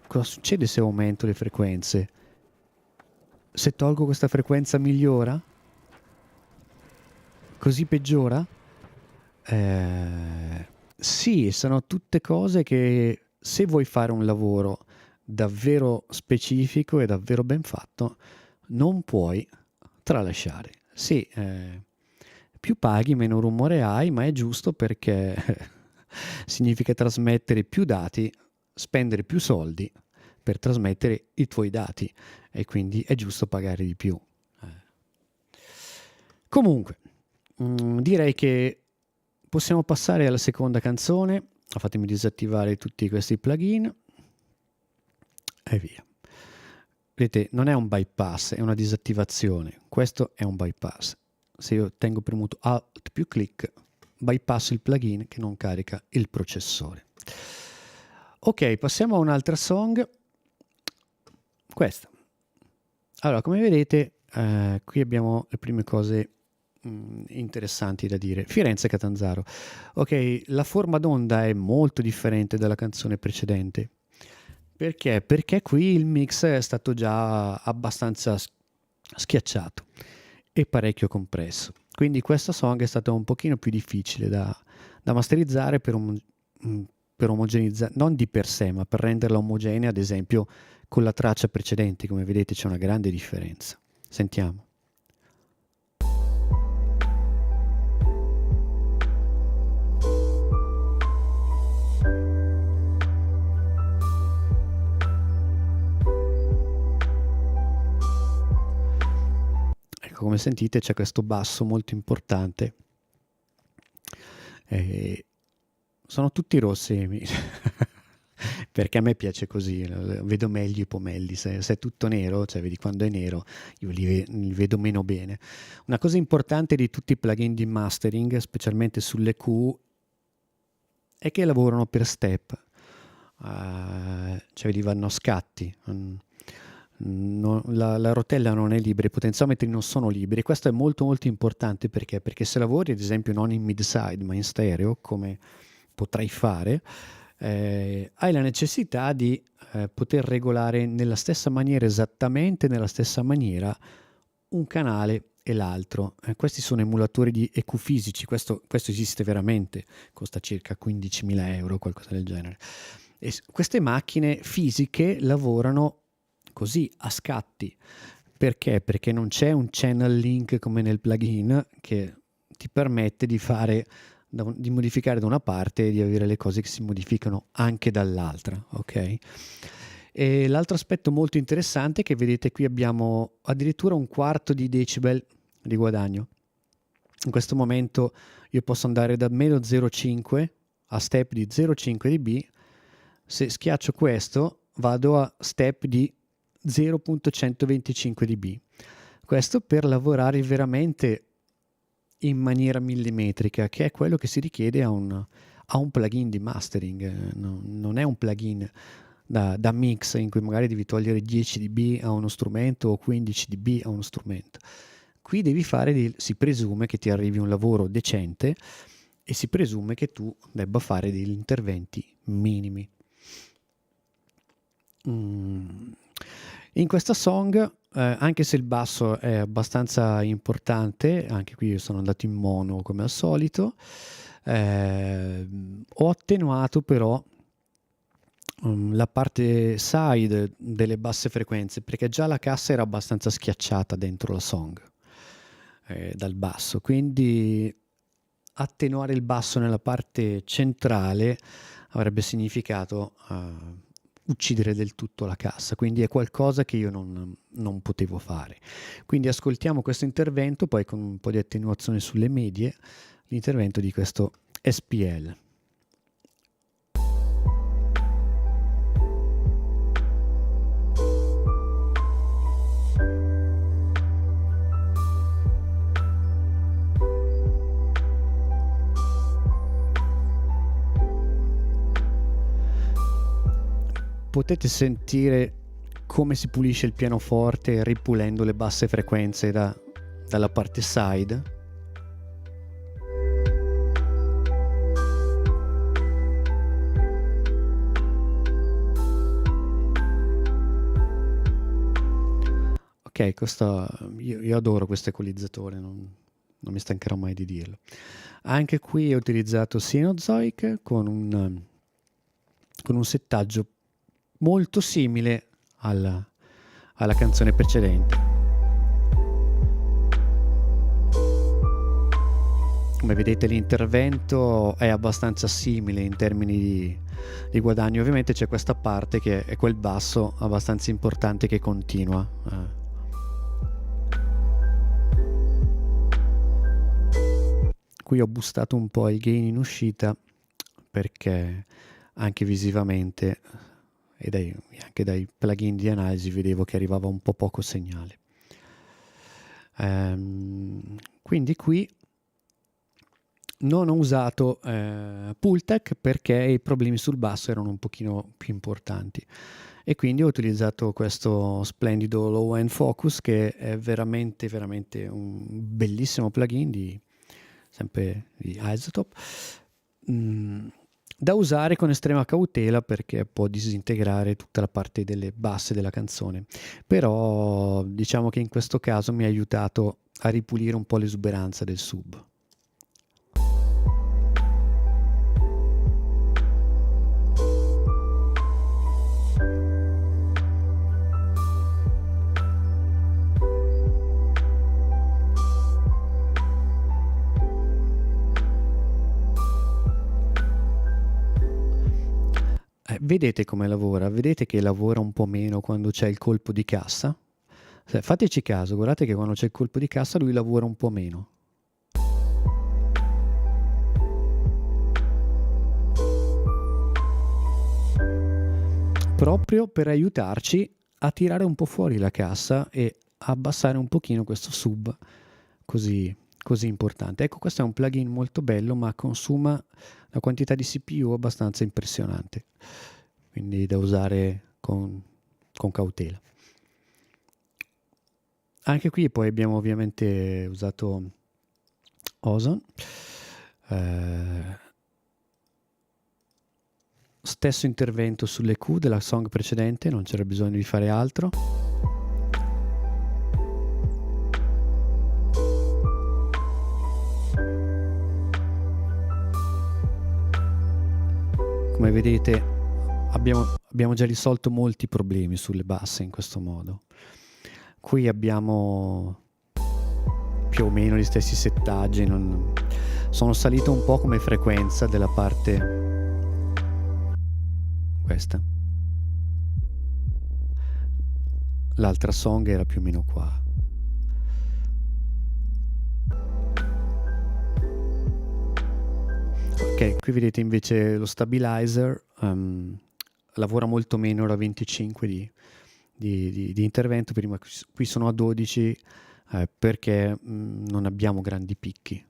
Cosa succede se aumento le frequenze? Se tolgo questa frequenza migliora? Così peggiora? Sì, sono tutte cose che se vuoi fare un lavoro davvero specifico e davvero ben fatto, non puoi tralasciare. Sì, più paghi, meno rumore hai, ma è giusto perché significa trasmettere più dati, spendere più soldi per trasmettere i tuoi dati e quindi è giusto pagare di più. Comunque, direi che possiamo passare alla seconda canzone. Fatemi disattivare tutti questi plugin e via. Vedete, non è un bypass, è una disattivazione. Questo è un bypass. Se io tengo premuto Alt più clic, bypasso il plugin che non carica il processore. Ok, passiamo a un'altra song. Questa. Allora, come vedete, qui abbiamo le prime cose interessanti da dire. Firenze Catanzaro. Ok, la forma d'onda è molto differente dalla canzone precedente. Perché? Perché qui il mix è stato già abbastanza schiacciato e parecchio compresso. Quindi questa song è stata un pochino più difficile da masterizzare per omogenizzare, non di per sé, ma per renderla omogenea, ad esempio con la traccia precedente. Come vedete c'è una grande differenza. Sentiamo. Come sentite c'è questo basso molto importante. Sono tutti rossi perché a me piace così, vedo meglio i pomelli. Se è tutto nero, cioè vedi quando è nero, io li vedo meno bene. Una cosa importante di tutti i plugin di mastering, specialmente sulle Q, è che lavorano per step, cioè vedi, vanno a scatti. La rotella non è libera, i potenziometri non sono liberi. Questo è molto molto importante perché se lavori ad esempio non in mid-side ma in stereo, come potrai fare, hai la necessità di poter regolare nella stessa maniera, esattamente nella stessa maniera, un canale e l'altro. Questi sono emulatori di EQ fisici, questo esiste veramente, costa circa 15.000 euro, qualcosa del genere. E queste macchine fisiche lavorano così a scatti. Perché? Perché non c'è un channel link come nel plugin che ti permette di di modificare da una parte e di avere le cose che si modificano anche dall'altra, ok? E l'altro aspetto molto interessante è che vedete qui abbiamo addirittura un quarto di decibel di guadagno. In questo momento io posso andare da meno 0,5 a step di 0,5 dB. Se schiaccio questo vado a step di 0.125 dB. Questo per lavorare veramente in maniera millimetrica, che è quello che si richiede a un plugin di mastering. Non è un plugin da mix in cui magari devi togliere 10 dB a uno strumento o 15 dB a uno strumento. Qui devi si presume che ti arrivi un lavoro decente e si presume che tu debba fare degli interventi minimi. In questa song, anche se il basso è abbastanza importante, anche qui io sono andato in mono come al solito, ho attenuato però la parte side delle basse frequenze, perché già la cassa era abbastanza schiacciata dentro la song dal basso, quindi attenuare il basso nella parte centrale avrebbe significato uccidere del tutto la cassa, quindi è qualcosa che io non potevo fare. Quindi ascoltiamo questo intervento, poi con un po' di attenuazione sulle medie, l'intervento di questo SPL. potete sentire come si pulisce il pianoforte ripulendo le basse frequenze dalla parte side. Ok, io adoro questo equalizzatore, non mi stancherò mai di dirlo. Anche qui ho utilizzato Cenozoic con un settaggio molto simile alla canzone precedente. Come vedete l'intervento è abbastanza simile in termini di guadagno. Ovviamente c'è questa parte che è quel basso abbastanza importante che continua. Qui ho boostato un po' il gain in uscita perché anche visivamente e anche dai plugin di analisi vedevo che arrivava un po' poco segnale. Quindi qui non ho usato Pultec perché i problemi sul basso erano un pochino più importanti e quindi ho utilizzato questo splendido Low End Focus, che è veramente veramente un bellissimo plugin sempre di iZotope, da usare con estrema cautela perché può disintegrare tutta la parte delle basse della canzone, però diciamo che in questo caso mi ha aiutato a ripulire un po' l'esuberanza del sub. Vedete come lavora? Vedete che lavora un po' meno quando c'è il colpo di cassa? Fateci caso, guardate che quando c'è il colpo di cassa lui lavora un po' meno. Proprio per aiutarci a tirare un po' fuori la cassa e abbassare un pochino questo sub così importante. Ecco, questo è un plugin molto bello, ma consuma una quantità di CPU abbastanza impressionante, quindi da usare con cautela. Anche qui poi abbiamo ovviamente usato Ozone, stesso intervento sulle Q della song precedente, non c'era bisogno di fare altro. Come vedete abbiamo già risolto molti problemi sulle basse in questo modo. Qui abbiamo più o meno gli stessi settaggi, sono salito un po' come frequenza della parte questa. L'altra song era più o meno qua. Ok, qui vedete invece lo stabilizer lavora molto meno, era 25 di intervento, prima qui sono a 12 perché non abbiamo grandi picchi.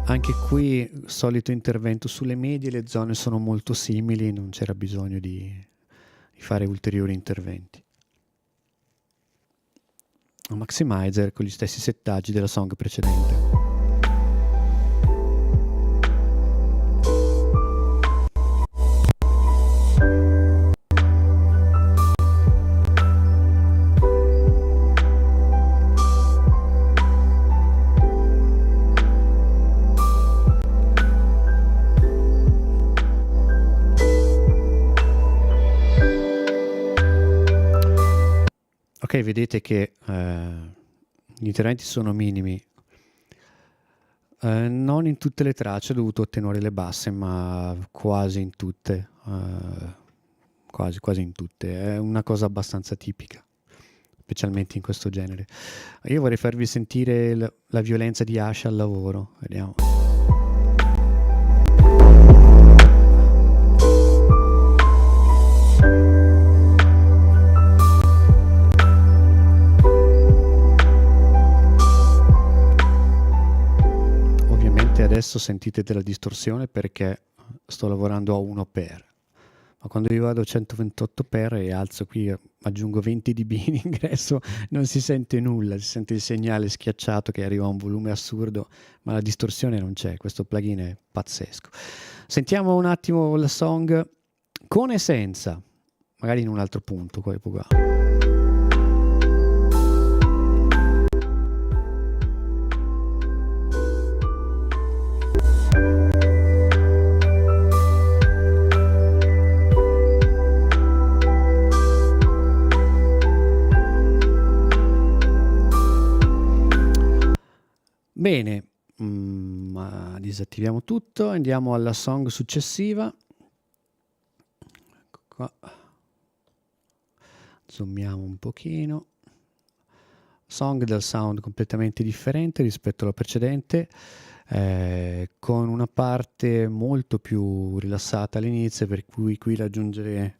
Anche qui solito intervento sulle medie, le zone sono molto simili, non c'era bisogno di fare ulteriori interventi. Un maximizer con gli stessi settaggi della song precedente. Ok, vedete che gli interventi sono minimi. Non in tutte le tracce ho dovuto ottenere le basse, ma quasi in tutte. Quasi in tutte. È una cosa abbastanza tipica, specialmente in questo genere. Io vorrei farvi sentire la violenza di Ash al lavoro. Vediamo. adesso sentite della distorsione perché sto lavorando a 1 per, ma quando io vado a 128 per e alzo qui, aggiungo 20 dB in ingresso, non si sente nulla, si sente il segnale schiacciato che arriva a un volume assurdo, ma la distorsione non c'è. Questo plugin è pazzesco. Sentiamo un attimo la song con e senza, magari in un altro punto qua. Bene, disattiviamo tutto, andiamo alla song successiva. Ecco qua. Zoomiamo un pochino. Song dal sound completamente differente rispetto alla precedente, con una parte molto più rilassata all'inizio, per cui qui raggiungere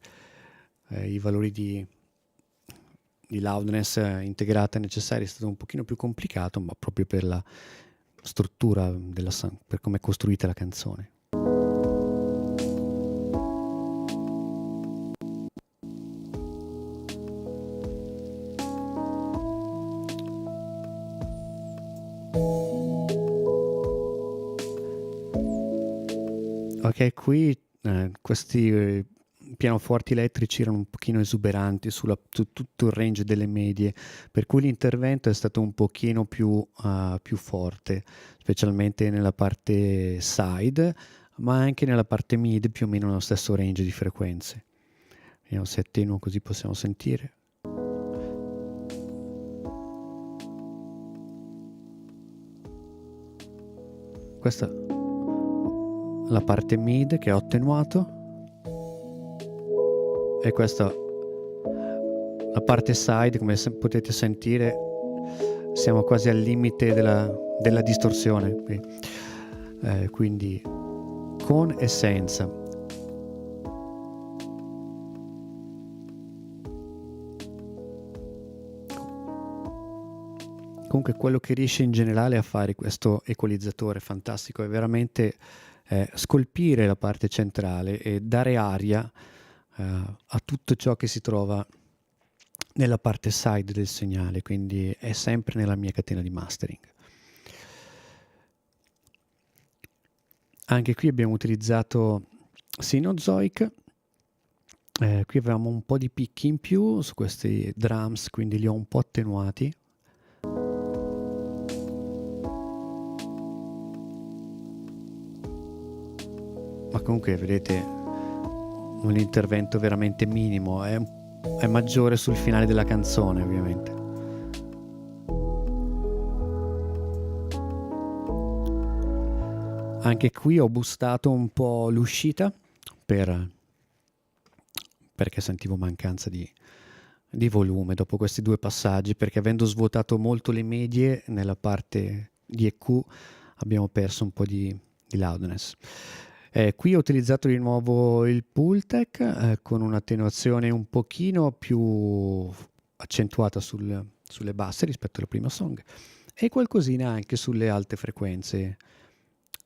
i valori di loudness integrata necessari è stato un pochino più complicato, ma proprio per la struttura per come è costruita la canzone. Ok, qui questi pianoforti elettrici erano un pochino esuberanti su tutto il range delle medie, per cui l'intervento è stato un pochino più forte, specialmente nella parte side, ma anche nella parte mid, più o meno nello stesso range di frequenze. Vediamo se attenuo così possiamo sentire. Questa la parte mid che ho attenuato, e questa la parte side. Come potete sentire siamo quasi al limite della distorsione, quindi con e senza. Comunque quello che riesce in generale a fare questo equalizzatore fantastico è veramente scolpire la parte centrale e dare aria a tutto ciò che si trova nella parte side del segnale, quindi è sempre nella mia catena di mastering. Anche qui abbiamo utilizzato Sinozoic, qui avevamo un po' di picchi in più su questi drums, quindi li ho un po' attenuati. Ma comunque vedete un intervento veramente minimo, è maggiore sul finale della canzone ovviamente. Anche qui ho boostato un po' l'uscita perché sentivo mancanza di volume dopo questi due passaggi, perché avendo svuotato molto le medie nella parte di EQ abbiamo perso un po' di loudness. Qui ho utilizzato di nuovo il Pultec con un'attenuazione un pochino più accentuata sulle basse rispetto alla prima song, e qualcosina anche sulle alte frequenze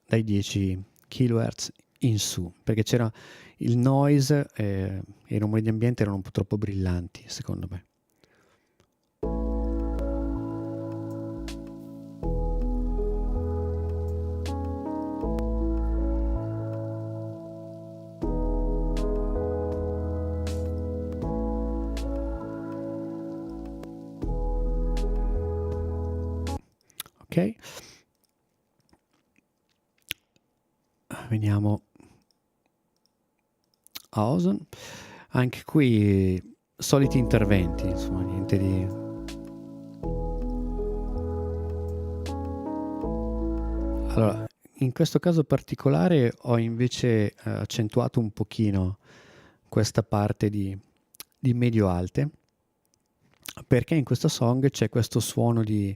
dai 10 kHz in su, perché c'era il noise e i rumori di ambiente erano un po' troppo brillanti secondo me. Ok, veniamo a Ozone. Anche qui soliti interventi, insomma, niente di... Allora, in questo caso particolare ho invece accentuato un pochino questa parte di medio-alte, perché in questa song c'è questo suono di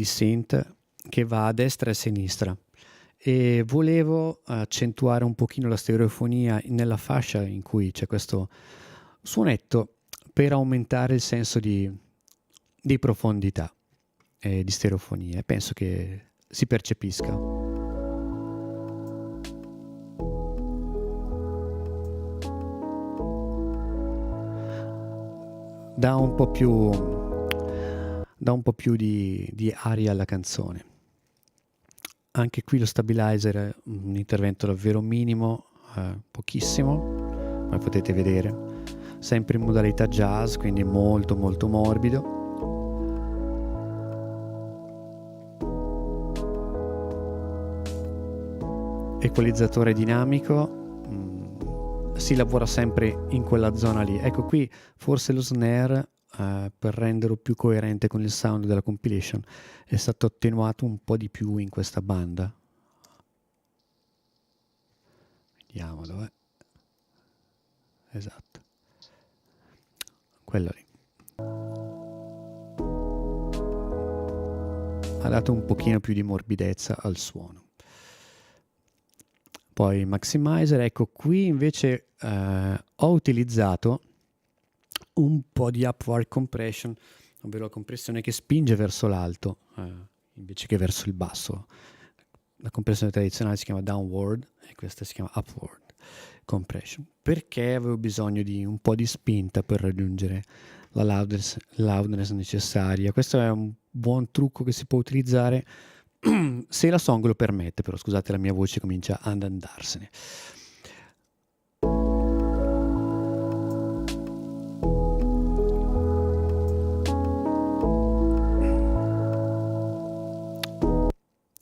synth che va a destra e a sinistra, e volevo accentuare un pochino la stereofonia nella fascia in cui c'è questo suonetto, per aumentare il senso di profondità e di stereofonia, e penso che si percepisca. dà un po' più di aria alla canzone. Anche qui lo stabilizer è un intervento davvero minimo, pochissimo, come potete vedere, sempre in modalità jazz, quindi molto molto morbido. Equalizzatore dinamico, si lavora sempre in quella zona lì. Ecco qui forse lo snare, per renderlo più coerente con il sound della compilation, è stato attenuato un po' di più in questa banda. Vediamo dov'è. Esatto, quello lì. Ha dato un pochino più di morbidezza al suono. Poi maximizer, ecco qui invece ho utilizzato un po' di upward compression, ovvero la compressione che spinge verso l'alto invece che verso il basso. La compressione tradizionale si chiama downward e questa si chiama upward compression, perché avevo bisogno di un po' di spinta per raggiungere la loudness necessaria. Questo è un buon trucco che si può utilizzare se la song lo permette, però scusate, la mia voce comincia ad andarsene.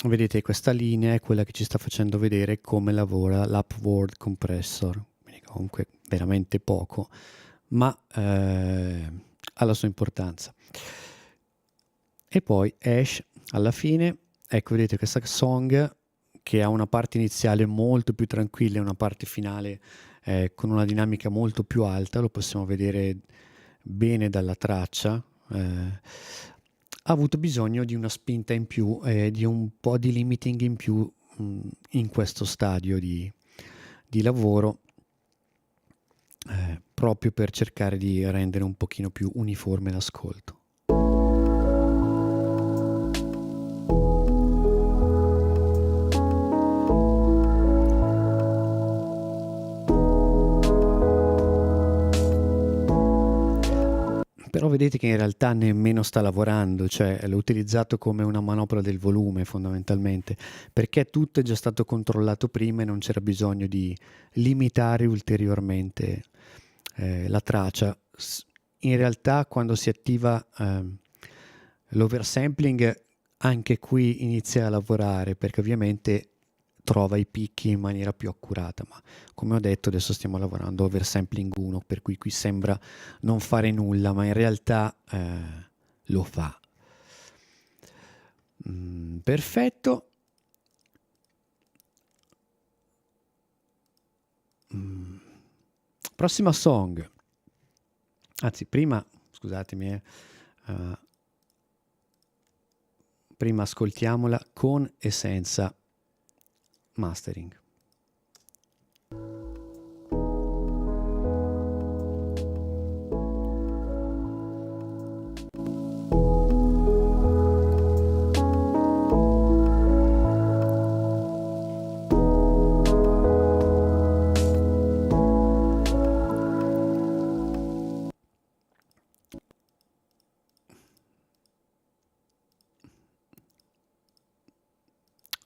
Vedete, questa linea è quella che ci sta facendo vedere come lavora l'upward compressor, quindi comunque veramente poco, ma ha la sua importanza. E poi Ash alla fine. Ecco, vedete questa song che ha una parte iniziale molto più tranquilla e una parte finale con una dinamica molto più alta, lo possiamo vedere bene dalla traccia. Ha avuto bisogno di una spinta in più e di un po' di limiting in più in questo stadio di lavoro, proprio per cercare di rendere un pochino più uniforme l'ascolto. Però vedete che in realtà nemmeno sta lavorando, cioè l'ho utilizzato come una manovra del volume fondamentalmente, perché tutto è già stato controllato prima e non c'era bisogno di limitare ulteriormente la traccia. In realtà quando si attiva l'oversampling, anche qui inizia a lavorare, perché ovviamente trova i picchi in maniera più accurata, ma come ho detto adesso stiamo lavorando oversampling 1, per cui qui sembra non fare nulla, ma in realtà lo fa. Perfetto. Prossima song, anzi prima, scusatemi, prima ascoltiamola con e senza mastering.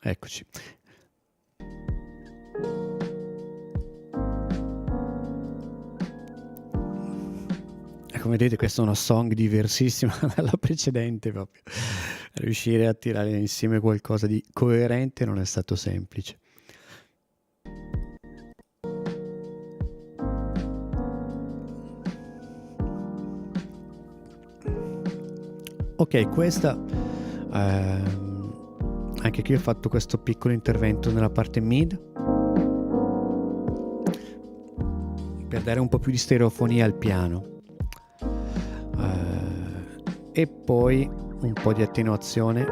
Eccoci. Come vedete questa è una song diversissima dalla precedente, proprio riuscire a tirare insieme qualcosa di coerente non è stato semplice. Ok, questa anche qui ho fatto questo piccolo intervento nella parte mid per dare un po' più di stereofonia al piano. E poi un po' di attenuazione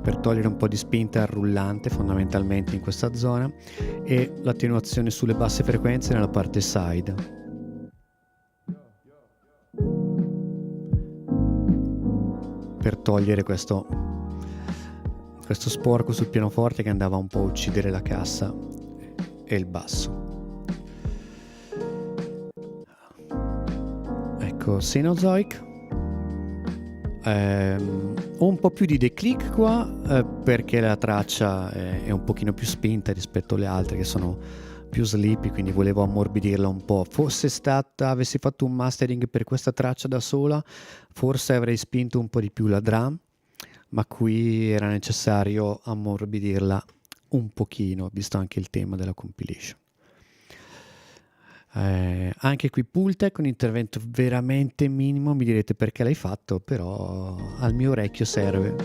per togliere un po' di spinta al rullante fondamentalmente in questa zona, e l'attenuazione sulle basse frequenze nella parte side. Per togliere questo sporco sul pianoforte che andava un po' a uccidere la cassa e il basso. Ecco, Cenozoic. Un po' più di declic qua, perché la traccia è un pochino più spinta rispetto alle altre che sono più sleepy, quindi volevo ammorbidirla un po'. Avessi fatto un mastering per questa traccia da sola, forse avrei spinto un po' di più la drum, ma qui era necessario ammorbidirla un pochino, visto anche il tema della compilation. Anche qui Pultec, un intervento veramente minimo, mi direte perché l'hai fatto, però al mio orecchio serve.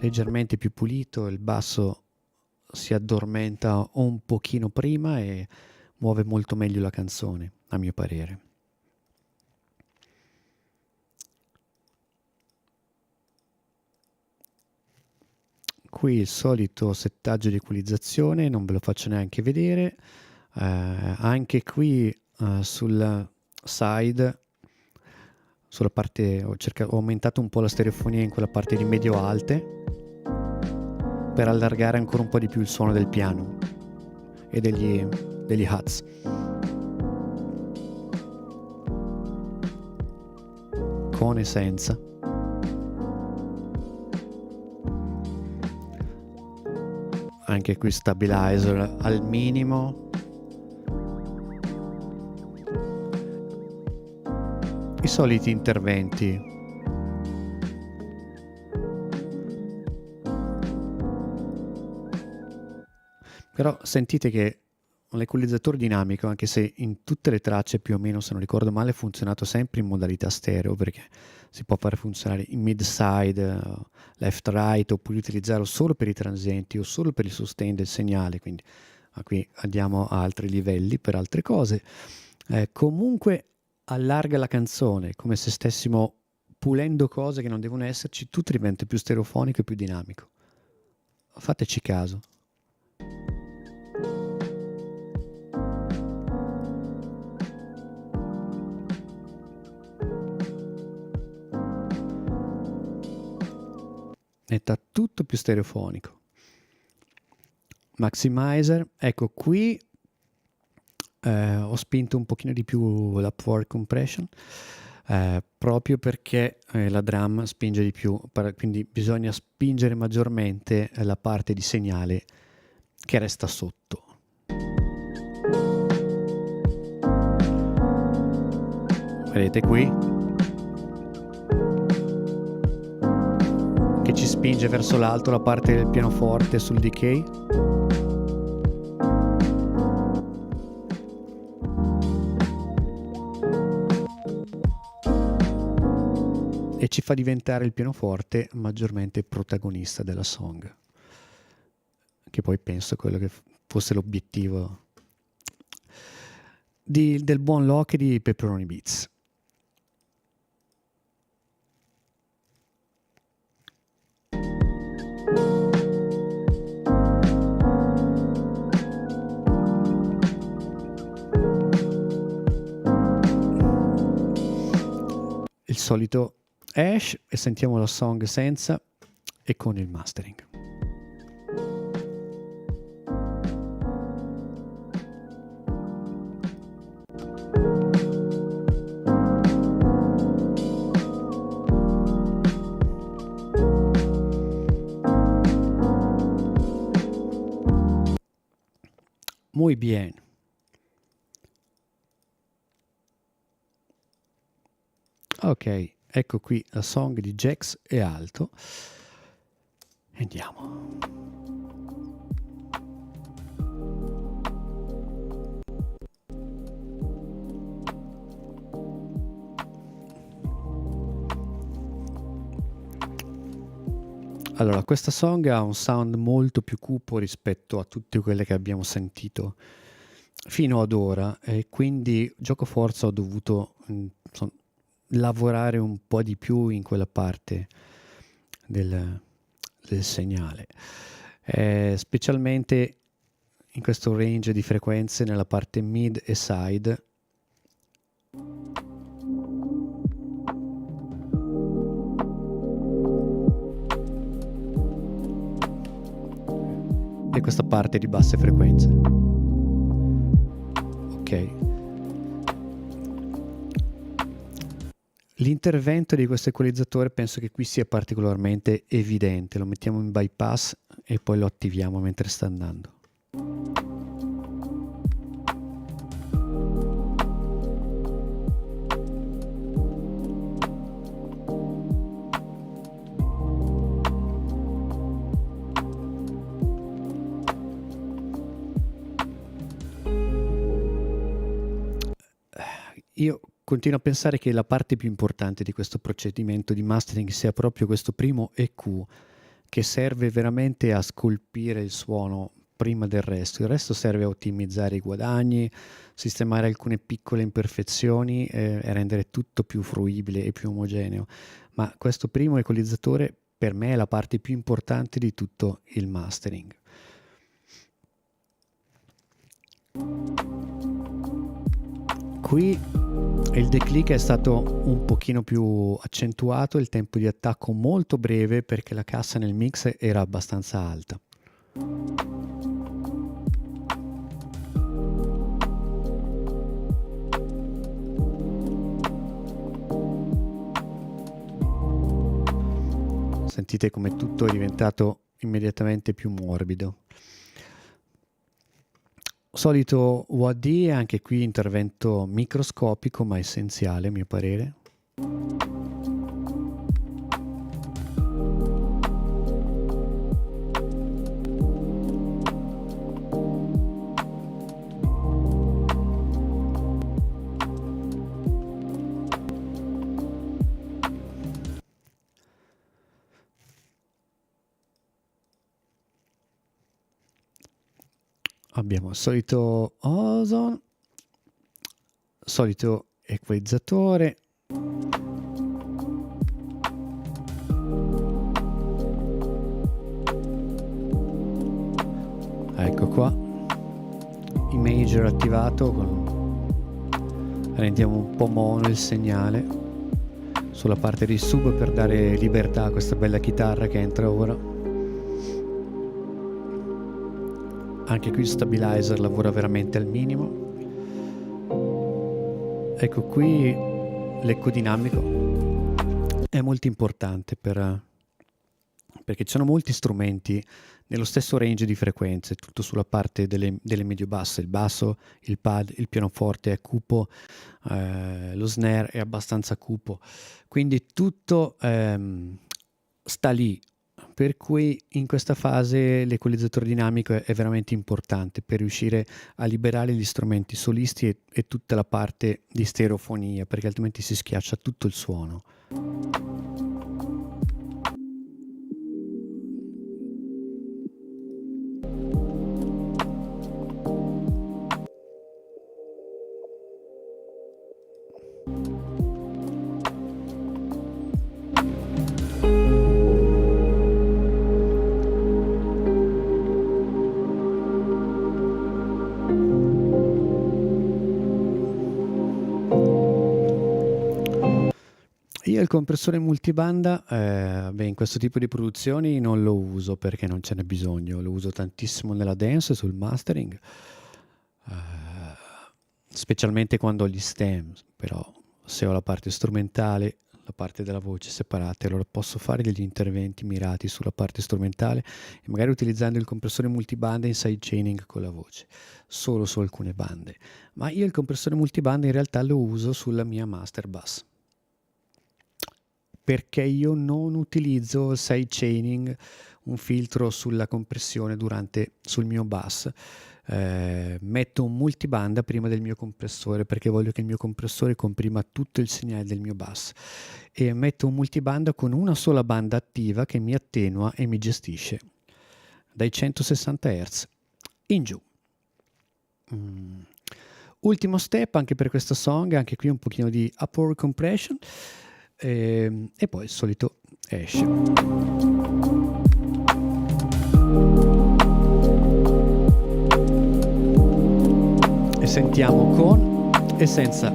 Leggermente più pulito, il basso si addormenta un pochino prima e muove molto meglio la canzone, a mio parere. Qui il solito settaggio di equalizzazione, non ve lo faccio neanche vedere. Anche qui sul side, sulla parte, ho aumentato un po' la stereofonia in quella parte di medio-alte per allargare ancora un po' di più il suono del piano e degli hats. Con e senza. Anche qui stabilizer al minimo. I soliti interventi. Però sentite che l'equalizzatore dinamico, anche se in tutte le tracce più o meno, se non ricordo male, è funzionato sempre in modalità stereo, perché si può fare funzionare in mid-side, left-right, oppure utilizzarlo solo per i transienti o solo per il sustain del segnale, quindi qui andiamo a altri livelli per altre cose. Comunque allarga la canzone, come se stessimo pulendo cose che non devono esserci, tutto diventa più stereofonico e più dinamico. Fateci caso. Diventa tutto più stereofonico. Maximizer, ecco qui ho spinto un pochino di più l'upward compression, proprio perché la drum spinge di più, quindi bisogna spingere maggiormente la parte di segnale che resta sotto. Vedete qui? Che ci spinge verso l'alto la parte del pianoforte sul decay. E ci fa diventare il pianoforte maggiormente protagonista della song, che poi penso quello che fosse l'obiettivo del buon Locke di Pepperoni Beats. Il solito hash e sentiamo la song senza e con il mastering. Muy bien. Ok, ecco qui la song di Jax e alto. Andiamo. Allora, questa song ha un sound molto più cupo rispetto a tutte quelle che abbiamo sentito fino ad ora e quindi gioco forza ho dovuto lavorare un po' di più in quella parte del segnale, specialmente in questo range di frequenze nella parte mid e side. questa parte di basse frequenze. Ok. L'intervento di questo equalizzatore penso che qui sia particolarmente evidente. Lo mettiamo in bypass e poi lo attiviamo mentre sta andando. Io continuo a pensare che la parte più importante di questo procedimento di mastering sia proprio questo primo EQ, che serve veramente a scolpire il suono prima del resto. Il resto serve a ottimizzare i guadagni, sistemare alcune piccole imperfezioni e rendere tutto più fruibile e più omogeneo. Ma questo primo equalizzatore per me è la parte più importante di tutto il mastering. Qui il declic è stato un pochino più accentuato, il tempo di attacco molto breve perché la cassa nel mix era abbastanza alta. Sentite come tutto è diventato immediatamente più morbido. Solito UAD, anche qui intervento microscopico ma essenziale a mio parere. Abbiamo il solito ozone, solito equalizzatore, ecco qua, imager attivato, rendiamo un po' mono il segnale sulla parte di sub per dare libertà a questa bella chitarra che entra ora. Anche qui il stabilizer lavora veramente al minimo. Ecco qui l'eco dinamico è molto importante perché ci sono molti strumenti nello stesso range di frequenze, tutto sulla parte delle medio basse, il basso, il pad, il pianoforte è cupo, lo snare è abbastanza cupo, quindi tutto sta lì. Per cui in questa fase l'equalizzatore dinamico è veramente importante per riuscire a liberare gli strumenti solisti e tutta la parte di stereofonia, perché altrimenti si schiaccia tutto il suono. Io il compressore multibanda, in questo tipo di produzioni non lo uso perché non ce n'è bisogno, lo uso tantissimo nella dance, sul mastering, specialmente quando ho gli stem, però se ho la parte strumentale, la parte della voce separate, allora posso fare degli interventi mirati sulla parte strumentale e magari utilizzando il compressore multibanda in sidechaining con la voce, solo su alcune bande. Ma io il compressore multibanda in realtà lo uso sulla mia master bass, perché io non utilizzo il sidechaining, un filtro sulla compressione sul mio bass. Metto un multibanda prima del mio compressore perché voglio che il mio compressore comprima tutto il segnale del mio bass, e metto un multibanda con una sola banda attiva che mi attenua e mi gestisce dai 160 Hz in giù. Ultimo step anche per questa song, anche qui un pochino di upward compression e poi il solito esce. E sentiamo con e senza.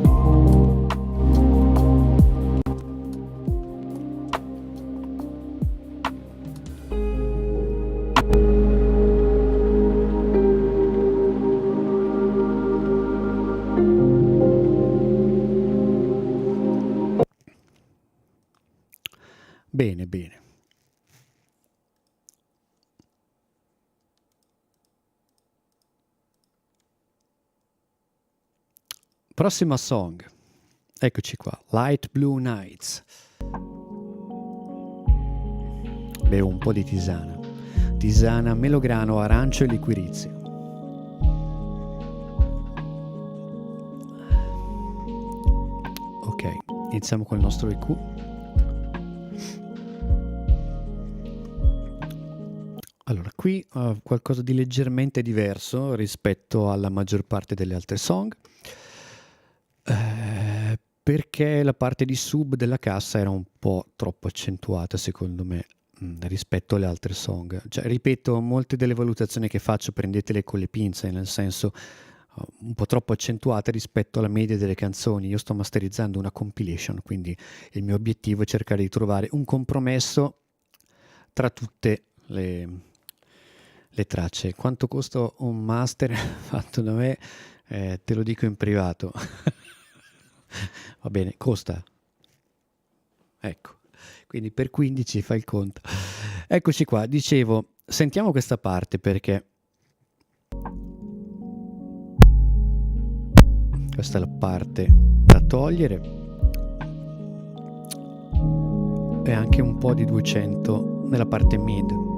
Bene, bene. Prossima song. Eccoci qua. Light Blue Nights. Bevo un po' di tisana. Tisana, melograno, arancio e liquirizio. Ok, iniziamo con il nostro EQ. Allora, qui qualcosa di leggermente diverso rispetto alla maggior parte delle altre song, perché la parte di sub della cassa era un po' troppo accentuata, secondo me, rispetto alle altre song. Cioè, ripeto, molte delle valutazioni che faccio prendetele con le pinze, nel senso un po' troppo accentuate rispetto alla media delle canzoni. Io sto masterizzando una compilation, quindi il mio obiettivo è cercare di trovare un compromesso tra tutte le tracce. Quanto costa un master fatto da me? Te lo dico in privato. Va bene, costa. Ecco, quindi per 15 fai il conto. Eccoci qua, dicevo, sentiamo questa parte perché questa è la parte da togliere e anche un po' di 200 nella parte mid.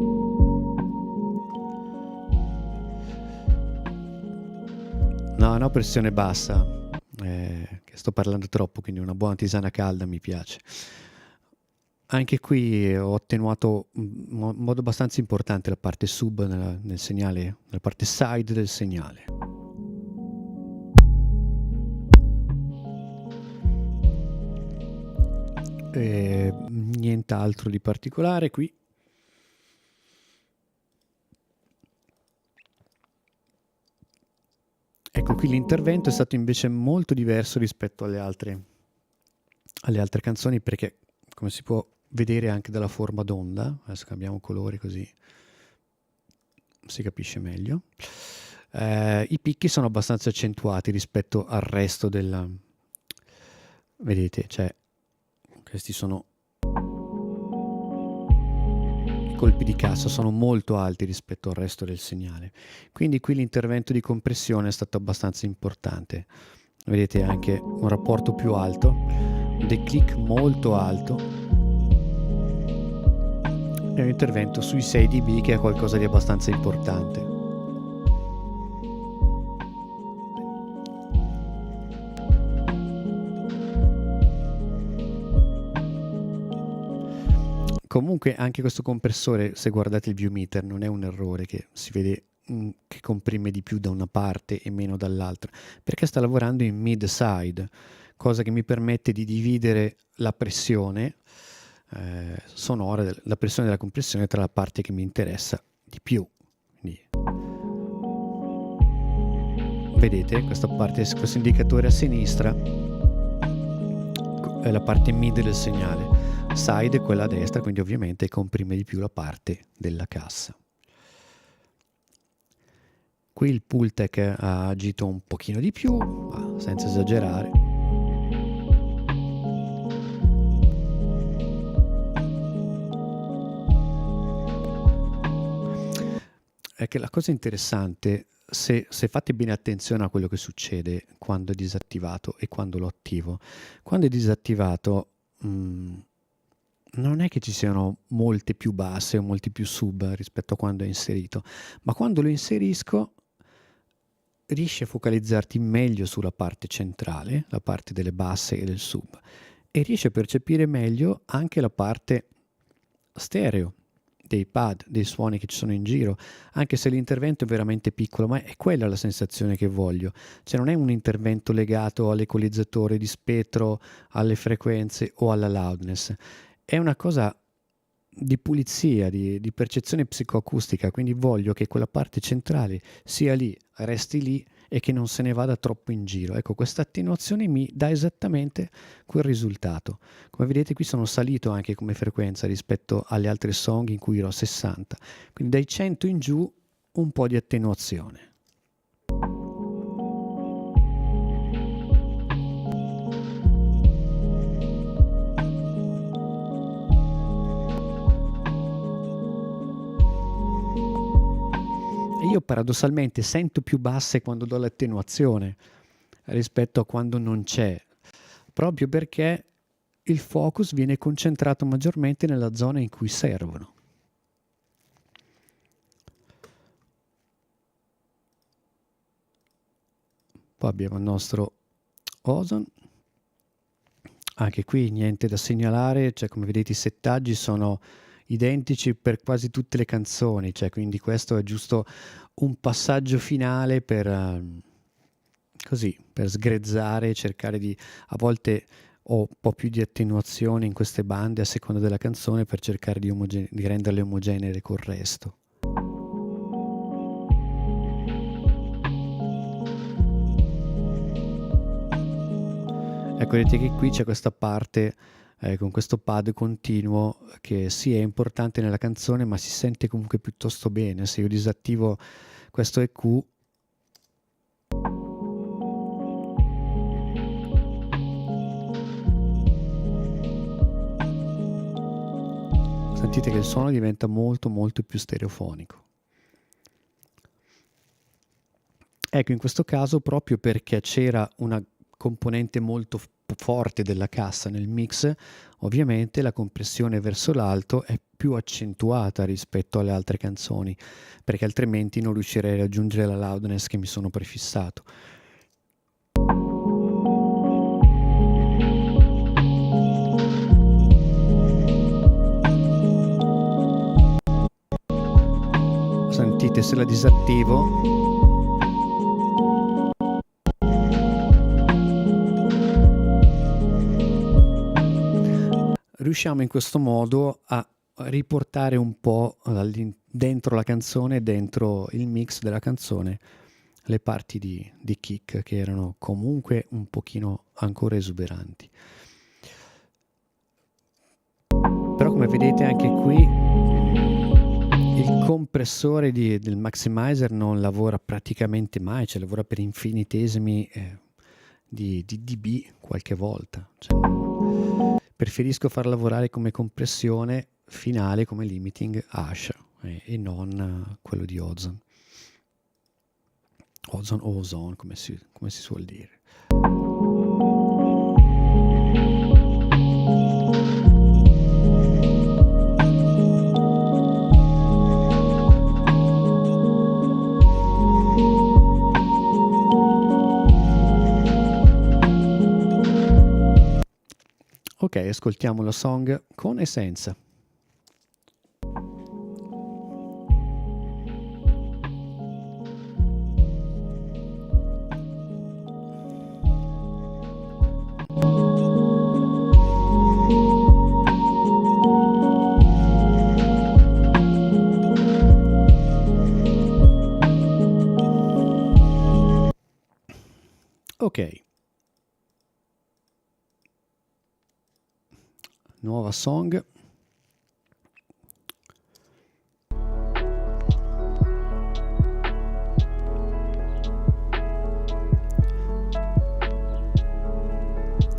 No, pressione bassa, che sto parlando troppo, quindi una buona tisana calda mi piace. Anche qui ho attenuato in modo abbastanza importante la parte sub nel segnale, nella parte side del segnale. E nient'altro di particolare qui. Ecco, qui l'intervento è stato invece molto diverso rispetto alle altre canzoni, perché come si può vedere anche dalla forma d'onda, adesso cambiamo colore così si capisce meglio, i picchi sono abbastanza accentuati rispetto al resto della... Vedete, cioè questi sono... i colpi di cassa sono molto alti rispetto al resto del segnale, quindi qui l'intervento di compressione è stato abbastanza importante. Vedete anche un rapporto più alto, un declic molto alto e un intervento sui 6 dB che è qualcosa di abbastanza importante. Comunque anche questo compressore, se guardate il view meter, non è un errore che si vede che comprime di più da una parte e meno dall'altra, perché sta lavorando in mid side, cosa che mi permette di dividere la pressione sonora, la pressione della compressione tra la parte che mi interessa di più. Quindi, vedete questa parte, questo indicatore a sinistra è la parte mid del segnale, side è quella a destra, quindi ovviamente comprime di più la parte della cassa. Qui il Pultec ha agito un pochino di più, ma senza esagerare. È che la cosa interessante, se fate bene attenzione a quello che succede quando è disattivato e quando lo attivo. Quando è disattivato non è che ci siano molte più basse o molti più sub rispetto a quando è inserito, ma quando lo inserisco riesci a focalizzarti meglio sulla parte centrale, la parte delle basse e del sub, e riesci a percepire meglio anche la parte stereo dei pad, dei suoni che ci sono in giro, anche se l'intervento è veramente piccolo, ma è quella la sensazione che voglio. Cioè non è un intervento legato all'equalizzatore di spettro, alle frequenze o alla loudness, è una cosa di pulizia, di percezione psicoacustica, quindi voglio che quella parte centrale sia lì, resti lì e che non se ne vada troppo in giro. Ecco, questa attenuazione mi dà esattamente quel risultato. Come vedete qui sono salito anche come frequenza rispetto alle altre song in cui ero a 60, quindi dai 100 in giù un po' di attenuazione. io paradossalmente sento più basse quando do l'attenuazione rispetto a quando non c'è, proprio perché il focus viene concentrato maggiormente nella zona in cui servono. Poi abbiamo il nostro Ozone. Anche qui niente da segnalare, cioè come vedete i settaggi sono identici per quasi tutte le canzoni, cioè quindi questo è giusto un passaggio finale per così, per sgrezzare, cercare di, a volte ho un po' più di attenuazione in queste bande a seconda della canzone per cercare di renderle omogenee col resto. Ecco, vedete che qui c'è questa parte con questo pad continuo che sì è importante nella canzone ma si sente comunque piuttosto bene. Se io disattivo questo EQ sentite che il suono diventa molto molto più stereofonico. Ecco, in questo caso proprio perché c'era una componente molto forte della cassa nel mix, ovviamente la compressione verso l'alto è più accentuata rispetto alle altre canzoni, perché altrimenti non riuscirei a raggiungere la loudness che mi sono prefissato. Sentite, se la disattivo riusciamo in questo modo a riportare un po' dentro la canzone, dentro il mix della canzone, le parti di kick che erano comunque un pochino ancora esuberanti. Però come vedete anche qui il compressore del Maximizer non lavora praticamente mai, cioè lavora per infinitesimi di dB qualche volta. Cioè, preferisco far lavorare come compressione finale, come limiting hash e non quello di Ozone. Ozone o Ozone, come si suol dire. Ok, ascoltiamo la song con e senza. Ok. Nuova song.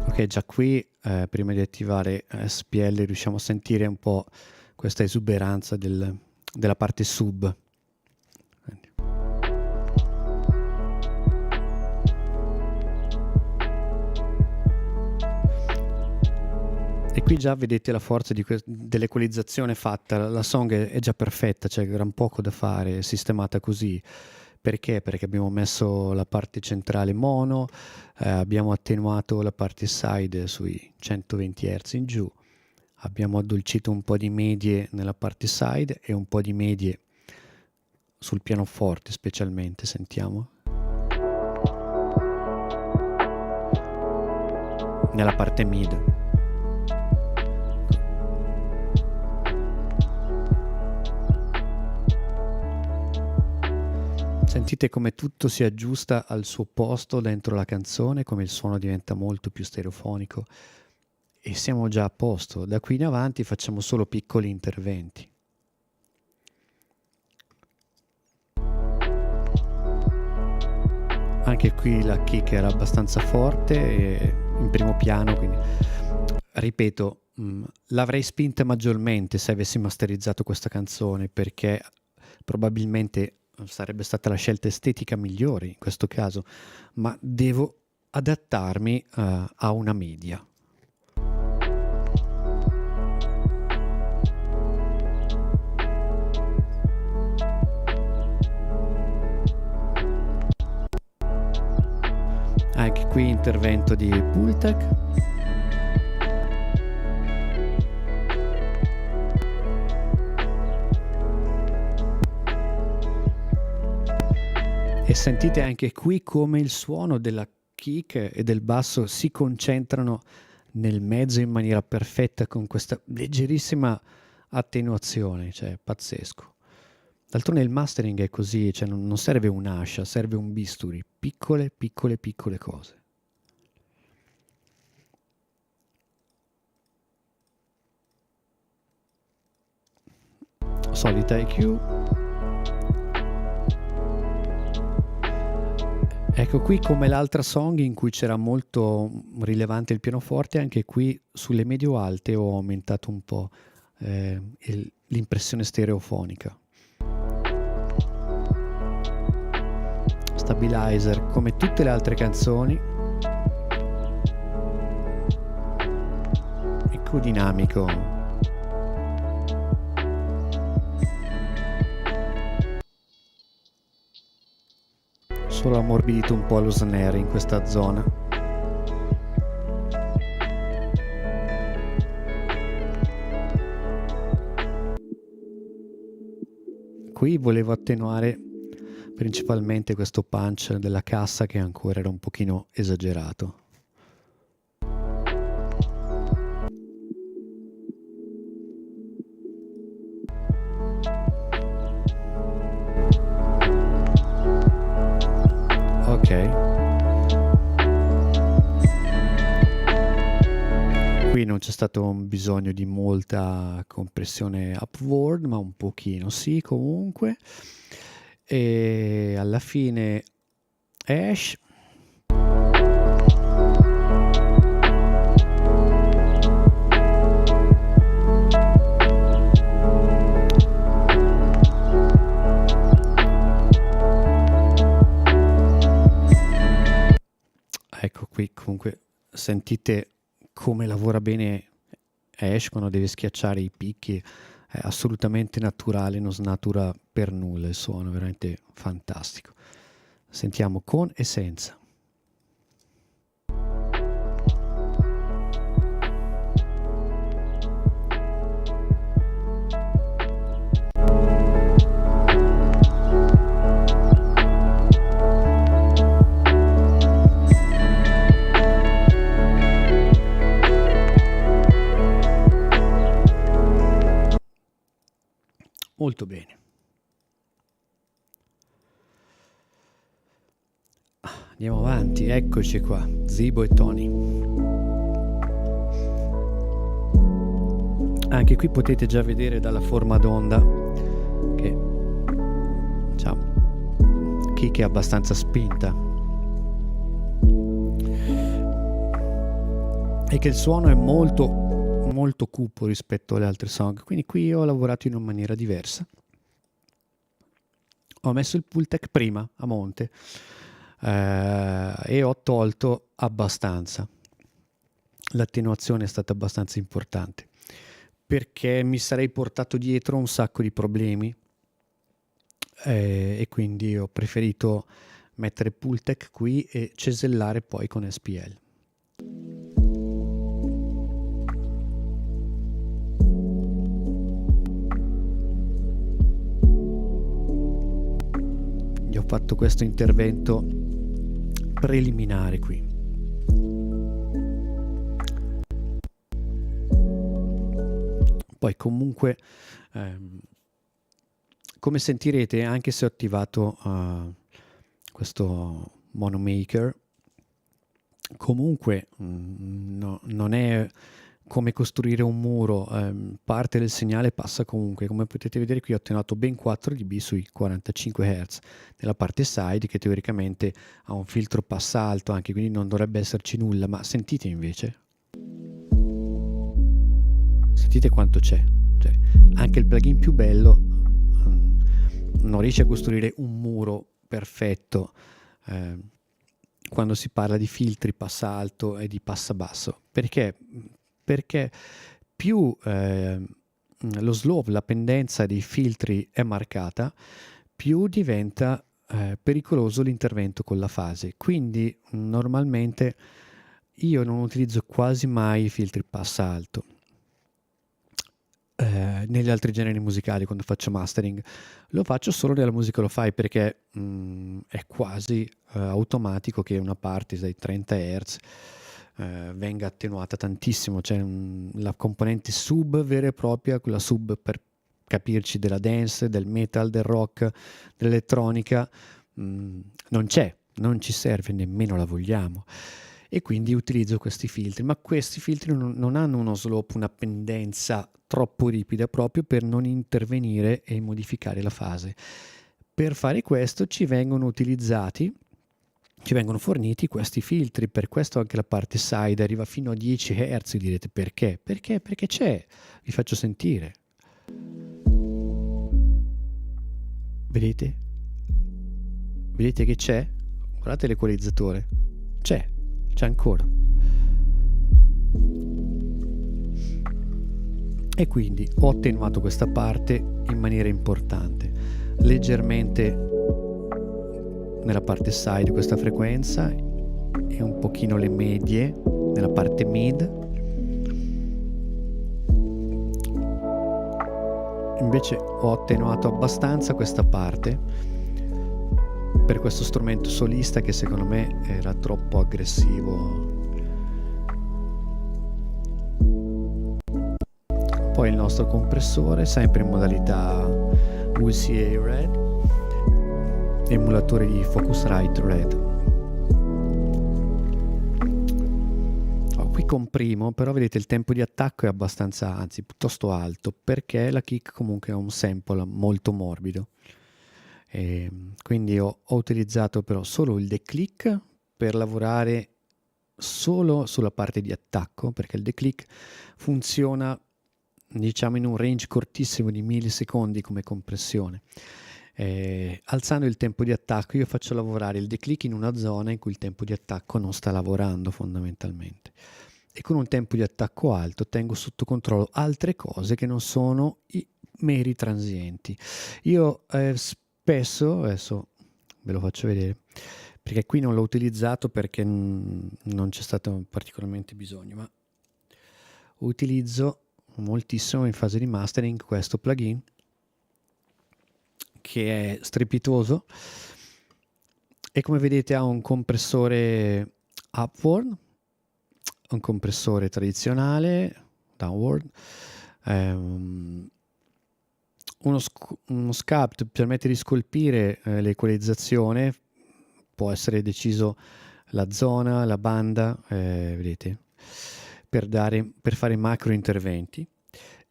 Ok, già qui prima di attivare SPL riusciamo a sentire un po' questa esuberanza della parte sub. E qui già vedete la forza dell'equalizzazione fatta, la song è già perfetta, c'è gran poco da fare, sistemata così. Perché? Perché abbiamo messo la parte centrale mono, abbiamo attenuato la parte side sui 120 Hz in giù, abbiamo addolcito un po' di medie nella parte side e un po' di medie sul pianoforte specialmente, sentiamo. Nella parte mid. Sentite come tutto si aggiusta al suo posto dentro la canzone, come il suono diventa molto più stereofonico e siamo già a posto. Da qui in avanti facciamo solo piccoli interventi. Anche qui la kick era abbastanza forte e in primo piano, quindi ripeto, l'avrei spinta maggiormente se avessi masterizzato questa canzone, perché probabilmente sarebbe stata la scelta estetica migliore in questo caso, ma devo adattarmi a una media. Anche qui intervento di Pultec. E sentite anche qui come il suono della kick e del basso si concentrano nel mezzo in maniera perfetta con questa leggerissima attenuazione, cioè pazzesco. D'altronde il mastering è così, cioè non serve un'ascia, serve un bisturi, piccole cose. Solita EQ. Ecco qui come l'altra song in cui c'era molto rilevante il pianoforte, anche qui sulle medio-alte ho aumentato un po' l'impressione stereofonica. Stabilizer come tutte le altre canzoni. Ecodinamico. Solo ammorbidito un po' lo snare in questa zona. Qui volevo attenuare principalmente questo punch della cassa che ancora era un pochino esagerato. Ok. Qui non c'è stato un bisogno di molta compressione upward, ma un pochino sì comunque. E alla fine Ash. Ecco qui comunque sentite come lavora bene Ash quando deve schiacciare i picchi. È assolutamente naturale, non snatura per nulla il suono, veramente fantastico. Sentiamo con e senza. Molto bene. Andiamo avanti, eccoci qua, Zibo e Tony. Anche qui potete già vedere dalla forma d'onda che kick è abbastanza spinta e che il suono è molto cupo rispetto alle altre song, quindi qui ho lavorato in una maniera diversa. Ho messo il Pultec prima a monte e ho tolto abbastanza. L'attenuazione è stata abbastanza importante perché mi sarei portato dietro un sacco di problemi e quindi ho preferito mettere Pultec qui e cesellare poi con SPL. Gli ho fatto questo intervento preliminare qui. Poi comunque come sentirete, anche se ho attivato questo Mono Maker, comunque non è come costruire un muro, parte del segnale passa comunque. Come potete vedere qui ho ottenuto ben 4 dB sui 45 Hz nella parte side, che teoricamente ha un filtro passa alto anche, quindi non dovrebbe esserci nulla, ma sentite invece, sentite quanto c'è, cioè, anche il plugin più bello non riesci a costruire un muro perfetto quando si parla di filtri passa alto e di passa basso. Perché? Perché più lo slope, la pendenza dei filtri è marcata, più diventa pericoloso l'intervento con la fase. Quindi normalmente io non utilizzo quasi mai i filtri passa alto. Negli altri generi musicali, quando faccio mastering, lo faccio solo nella musica lo-fi perché è quasi automatico che una parte dai 30 Hz venga attenuata tantissimo. C'è la componente sub vera e propria, quella sub per capirci della dance, del metal, del rock, dell'elettronica, non c'è, non ci serve, nemmeno la vogliamo. E quindi utilizzo questi filtri, ma questi filtri non hanno uno slope, una pendenza troppo ripida proprio per non intervenire e modificare la fase. Per fare questo ci vengono forniti questi filtri, per questo anche la parte side arriva fino a 10 Hz. Direte perché? Perché c'è, vi faccio sentire. Vedete? Vedete che c'è? Guardate l'equalizzatore. C'è ancora. E quindi ho attenuato questa parte in maniera importante. Leggermente nella parte side questa frequenza e un pochino le medie nella parte mid. Invece ho attenuato abbastanza questa parte per questo strumento solista che secondo me era troppo aggressivo. Poi il nostro compressore, sempre in modalità VCA Red, emulatore di Focusrite Red. Qui comprimo, però vedete il tempo di attacco è abbastanza, anzi piuttosto alto, perché la kick comunque ha un sample molto morbido. Quindi ho utilizzato però solo il declick per lavorare solo sulla parte di attacco, perché il declick funziona diciamo in un range cortissimo di millisecondi come compressione. Alzando il tempo di attacco io faccio lavorare il declick in una zona in cui il tempo di attacco non sta lavorando fondamentalmente, e con un tempo di attacco alto tengo sotto controllo altre cose che non sono i meri transienti. Io spesso, adesso ve lo faccio vedere, perché qui non l'ho utilizzato perché non c'è stato particolarmente bisogno, ma utilizzo moltissimo in fase di mastering questo plugin che è strepitoso e come vedete ha un compressore upward, un compressore tradizionale downward, uno sculpt permette di scolpire l'equalizzazione, può essere deciso la zona, la banda, vedete, per fare macro interventi,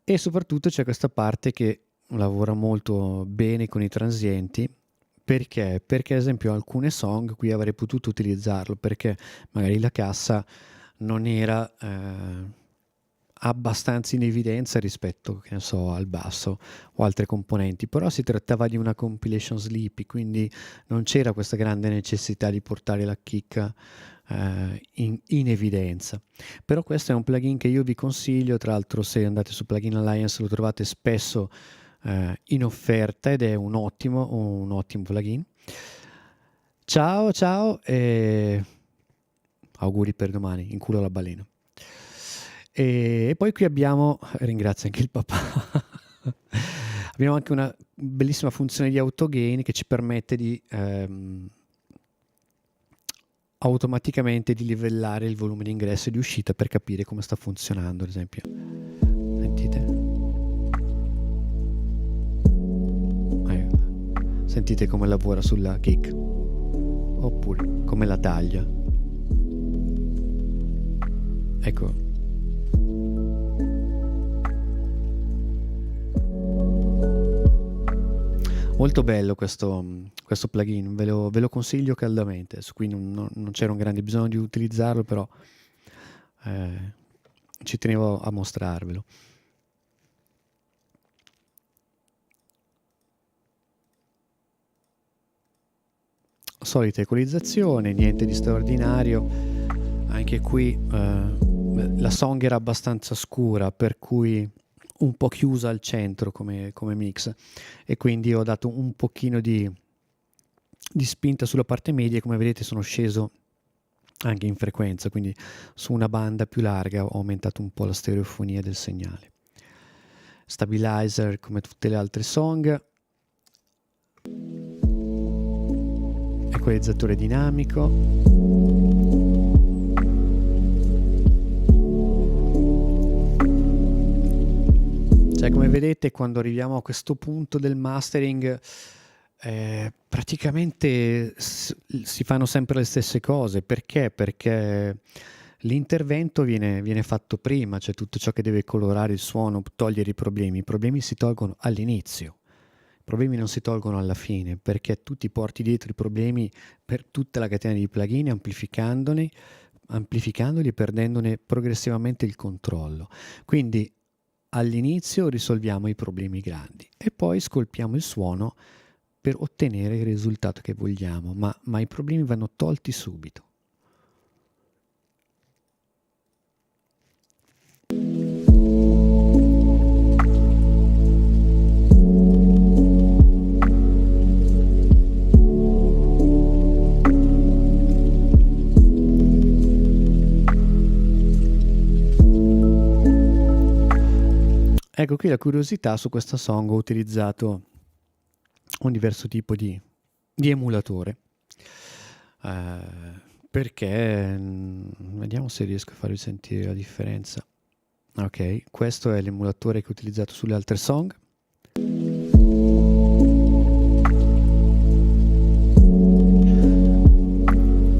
e soprattutto c'è questa parte che lavora molto bene con i transienti. Perché? Perché ad esempio alcune song qui avrei potuto utilizzarlo perché magari la cassa non era abbastanza in evidenza rispetto, che ne so, al basso o altre componenti, però si trattava di una compilation sleepy, quindi non c'era questa grande necessità di portare la kick in evidenza. Però questo è un plugin che io vi consiglio, tra l'altro se andate su Plugin Alliance lo trovate spesso in offerta ed è un ottimo plugin. Ciao e auguri per domani, in culo alla balena. E poi qui abbiamo, ringrazio anche il papà, abbiamo anche una bellissima funzione di autogain che ci permette di automaticamente di livellare il volume di ingresso e di uscita per capire come sta funzionando. Ad esempio, sentite come lavora sulla kick, oppure come la taglia. Ecco, molto bello questo plugin, ve lo consiglio caldamente. Su qui non c'era un grande bisogno di utilizzarlo, però ci tenevo a mostrarvelo. solita equalizzazione, niente di straordinario. Anche qui la song era abbastanza scura, per cui un po' chiusa al centro come mix, e quindi ho dato un pochino di spinta sulla parte media, e come vedete sono sceso anche in frequenza, quindi su una banda più larga ho aumentato un po' la stereofonia del segnale. Stabilizer come tutte le altre song, equalizzatore dinamico, cioè come vedete quando arriviamo a questo punto del mastering praticamente si fanno sempre le stesse cose. Perché? Perché l'intervento viene fatto prima, cioè tutto ciò che deve colorare il suono, togliere i problemi si tolgono all'inizio. I problemi non si tolgono alla fine, perché tu ti porti dietro i problemi per tutta la catena di plugin, amplificandoli e perdendone progressivamente il controllo. Quindi all'inizio risolviamo i problemi grandi e poi scolpiamo il suono per ottenere il risultato che vogliamo, ma i problemi vanno tolti subito. Ecco qui la curiosità: su questa song ho utilizzato un diverso tipo di emulatore, perché vediamo se riesco a farvi sentire la differenza. Ok, questo è l'emulatore che ho utilizzato sulle altre song.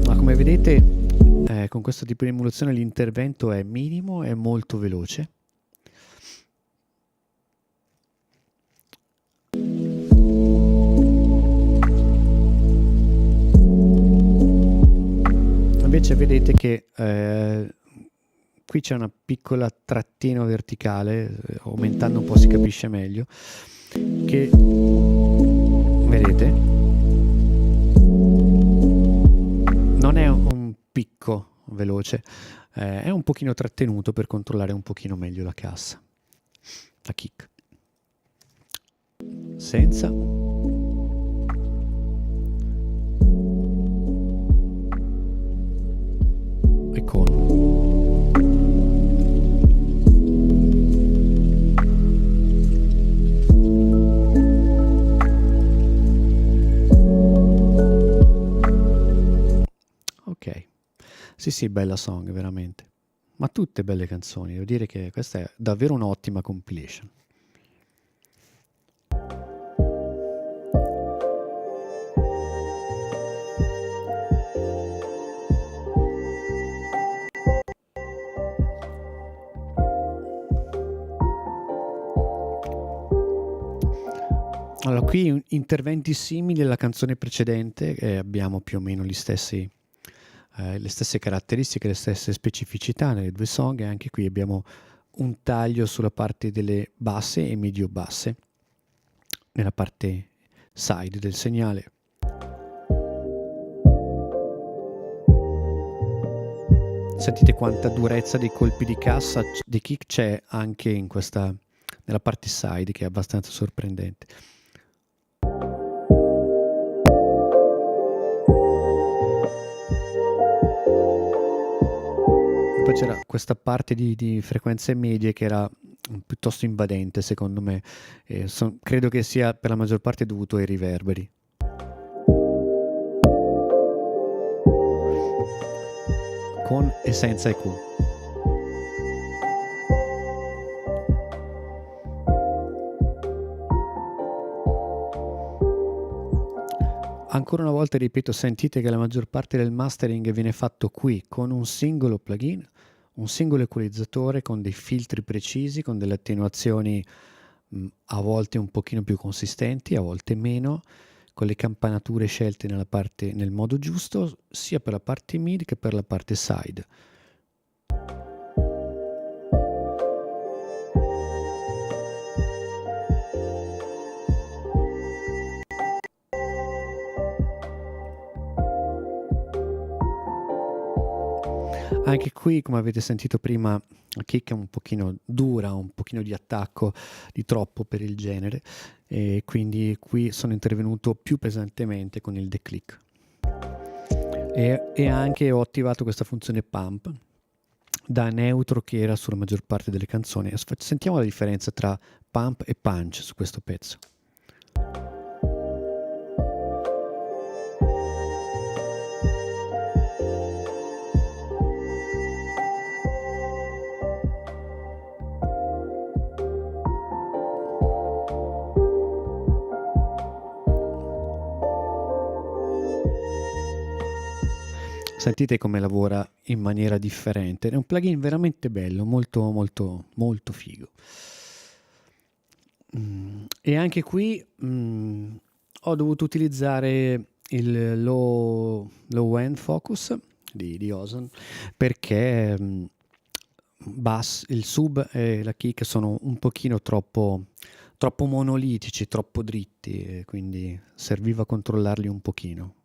Ma come vedete con questo tipo di emulazione l'intervento è minimo e molto veloce. Invece vedete che qui c'è una piccola trattina verticale, aumentando un po' si capisce meglio, che vedete non è un picco veloce, è un pochino trattenuto per controllare un pochino meglio la cassa, la kick. Senza. E con. Ok, sì, bella song veramente, ma tutte belle canzoni, devo dire che questa è davvero un'ottima compilation. Allora, qui interventi simili alla canzone precedente, abbiamo più o meno le stesse caratteristiche, le stesse specificità nelle due song, e anche qui abbiamo un taglio sulla parte delle basse e medio basse, nella parte side del segnale. Sentite quanta durezza dei colpi di cassa, di kick c'è anche in questa, nella parte side, che è abbastanza sorprendente. Poi c'era questa parte di frequenze medie che era piuttosto invadente, secondo me. Credo che sia per la maggior parte dovuto ai riverberi. Con e senza EQ. Ancora una volta ripeto, sentite che la maggior parte del mastering viene fatto qui con un singolo plugin, un singolo equalizzatore con dei filtri precisi, con delle attenuazioni a volte un pochino più consistenti, a volte meno, con le campanature scelte nel modo giusto, sia per la parte mid che per la parte side. Anche qui, come avete sentito prima, la kick è un pochino dura, un pochino di attacco di troppo per il genere, e quindi qui sono intervenuto più pesantemente con il declick. E anche ho attivato questa funzione pump da neutro che era sulla maggior parte delle canzoni. Sentiamo la differenza tra pump e punch su questo pezzo. Sentite come lavora in maniera differente. È un plugin veramente bello, molto molto molto figo. E anche qui ho dovuto utilizzare il low end focus di Ozone perché il sub e la kick sono un pochino troppo monolitici, troppo dritti, e quindi serviva controllarli un pochino.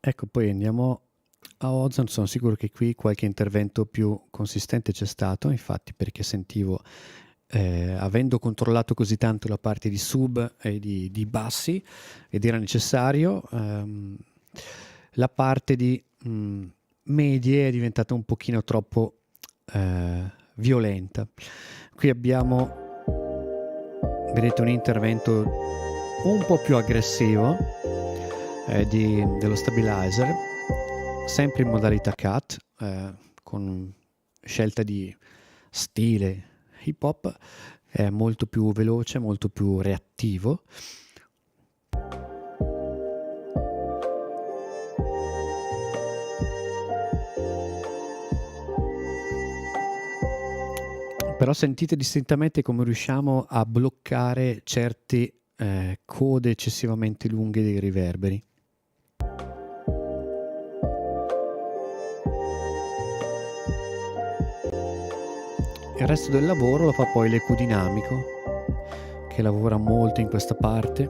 Ecco, poi andiamo a Ozone. Sono sicuro che qui qualche intervento più consistente c'è stato, infatti, perché sentivo, avendo controllato così tanto la parte di sub e di bassi, ed era necessario, la parte di medie è diventata un pochino troppo violenta. Qui abbiamo, vedete, un intervento un po' più aggressivo dello stabilizer, sempre in modalità cut, con scelta di stile hip hop, molto più veloce, molto più reattivo. Però sentite distintamente come riusciamo a bloccare certe code eccessivamente lunghe dei riverberi. Il resto del lavoro lo fa poi l'ecodinamico, che lavora molto in questa parte.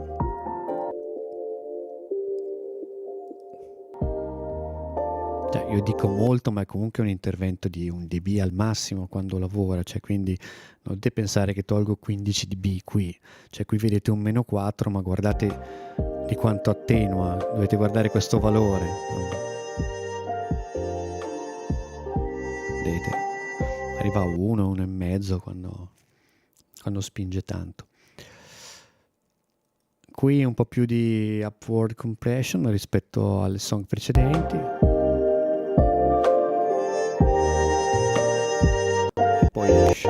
Cioè, io dico molto, ma è comunque un intervento di 1 dB al massimo quando lavora, cioè, quindi non dovete pensare che tolgo 15 dB qui, cioè qui vedete un -4, ma guardate di quanto attenua, dovete guardare questo valore. Vedete? Arriva a 1, 1,5 quando spinge tanto. Qui un po' più di upward compression rispetto alle song precedenti. E poi esce.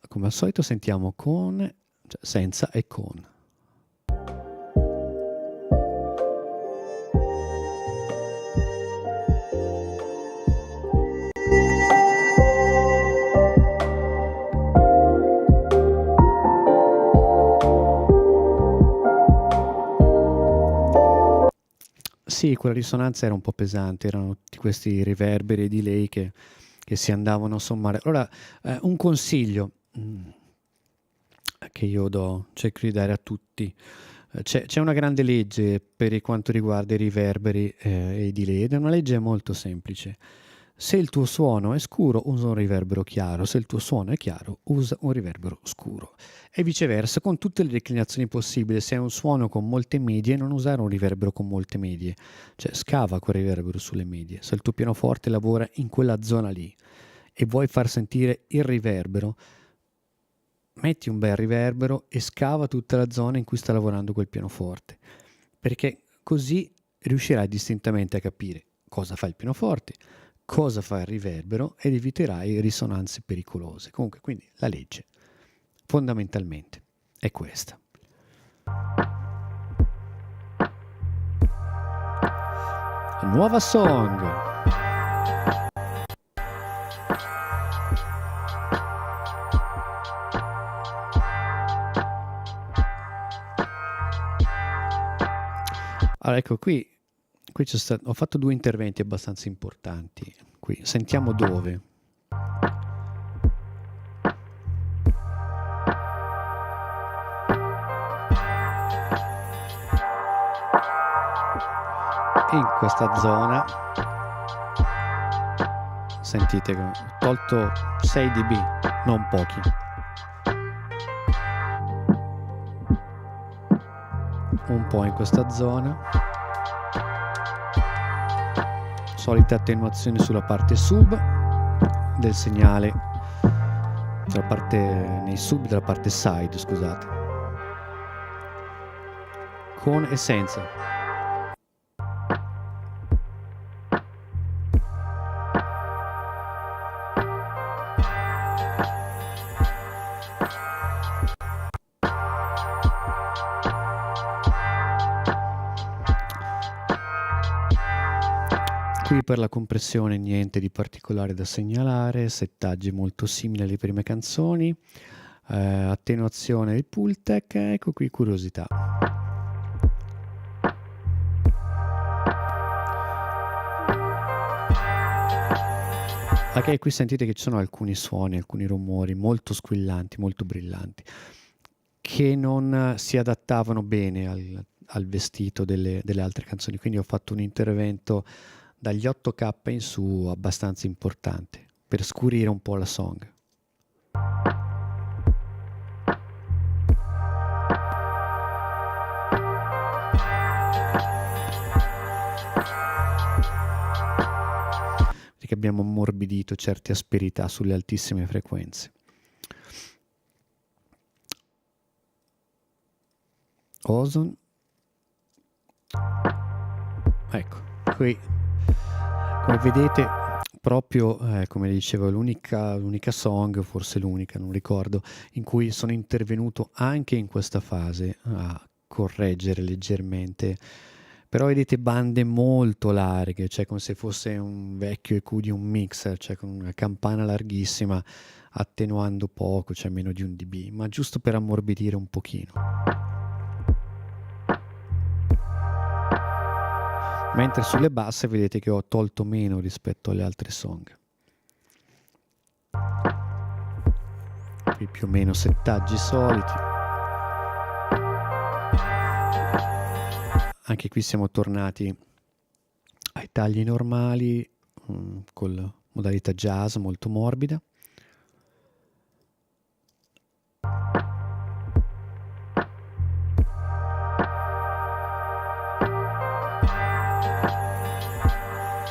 Come al solito sentiamo con, cioè senza e con. Sì, quella risonanza era un po' pesante, erano tutti questi riverberi e delay che si andavano a sommare. Allora, un consiglio che io cerco di dare a tutti. C'è una grande legge per quanto riguarda i riverberi e i delay, ed è una legge molto semplice. Se il tuo suono è scuro, usa un riverbero chiaro; se il tuo suono è chiaro, usa un riverbero scuro. E viceversa, con tutte le declinazioni possibili. Se hai un suono con molte medie, non usare un riverbero con molte medie, cioè scava quel riverbero sulle medie. Se il tuo pianoforte lavora in quella zona lì e vuoi far sentire il riverbero, metti un bel riverbero e scava tutta la zona in cui sta lavorando quel pianoforte, perché così riuscirai distintamente a capire cosa fa il pianoforte, cosa fa il riverbero, ed eviterai risonanze pericolose. Comunque, quindi la legge fondamentalmente è questa. Nuova song. Allora, ecco qui ho fatto due interventi abbastanza importanti. Qui sentiamo dove. In questa zona sentite che ho tolto 6 dB, non pochi. Un po' in questa zona, solita attenuazione sulla parte sub del segnale, dalla parte nei sub della parte side, scusate, con e senza. Qui per la compressione niente di particolare da segnalare, settaggi molto simili alle prime canzoni, attenuazione del Pultec, ecco qui curiosità. Ok, qui sentite che ci sono alcuni suoni, alcuni rumori molto squillanti, molto brillanti, che non si adattavano bene al vestito delle altre canzoni, quindi ho fatto un intervento dagli 8K in su abbastanza importante per scurire un po' la song. Perché abbiamo ammorbidito certe asperità sulle altissime frequenze. Ozone. Ecco, qui come vedete proprio come dicevo l'unica song, forse l'unica, non ricordo, in cui sono intervenuto anche in questa fase a correggere leggermente, però vedete bande molto larghe, cioè come se fosse un vecchio EQ di un mixer, cioè con una campana larghissima, attenuando poco, cioè meno di 1 dB, ma giusto per ammorbidire un pochino. Mentre sulle basse vedete che ho tolto meno rispetto alle altre song. Qui più o meno settaggi soliti. Anche qui siamo tornati ai tagli normali con modalità jazz molto morbida.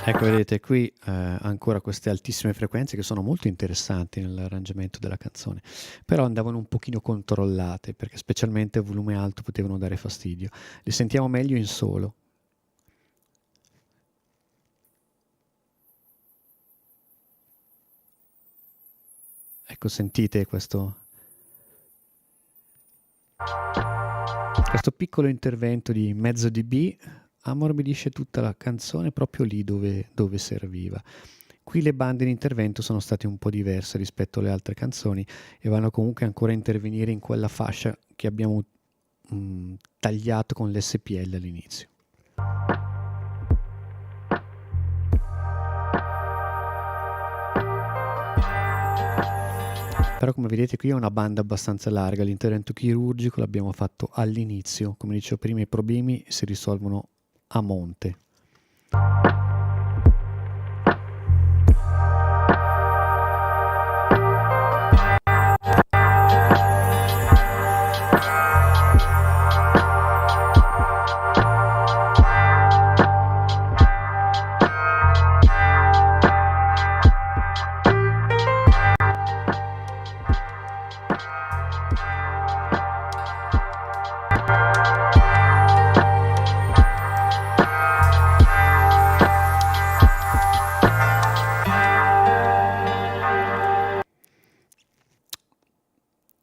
Ecco, vedete qui ancora queste altissime frequenze che sono molto interessanti nell'arrangiamento della canzone, però andavano un pochino controllate perché specialmente a volume alto potevano dare fastidio. Le sentiamo meglio in solo. Ecco, sentite questo piccolo intervento di mezzo dB ammorbidisce tutta la canzone proprio lì dove serviva. Qui le bande di intervento sono state un po' diverse rispetto alle altre canzoni e vanno comunque ancora a intervenire in quella fascia che abbiamo tagliato con l'SPL all'inizio. Però come vedete qui è una banda abbastanza larga, l'intervento chirurgico l'abbiamo fatto all'inizio, come dicevo prima i problemi si risolvono a monte.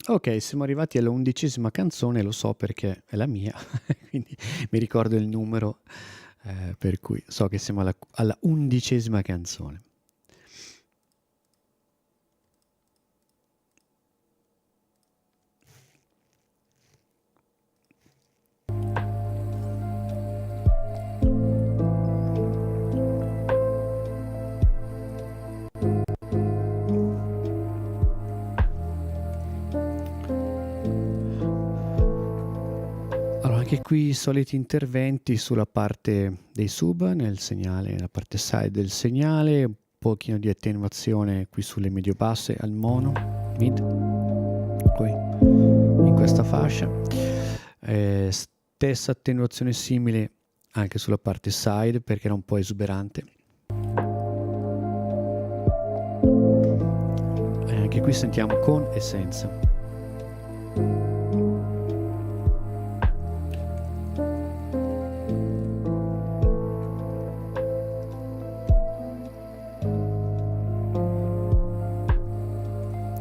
Ok, siamo arrivati alla 11ª canzone, lo so perché è la mia, quindi mi ricordo il numero, per cui so che siamo alla 11ª canzone. Anche qui i soliti interventi sulla parte dei sub, nel segnale, nella parte side del segnale, un pochino di attenuazione qui sulle medio-basse al mono, mid, qui in questa fascia. Stessa attenuazione simile anche sulla parte side perché era un po' esuberante. E anche qui sentiamo con e senza.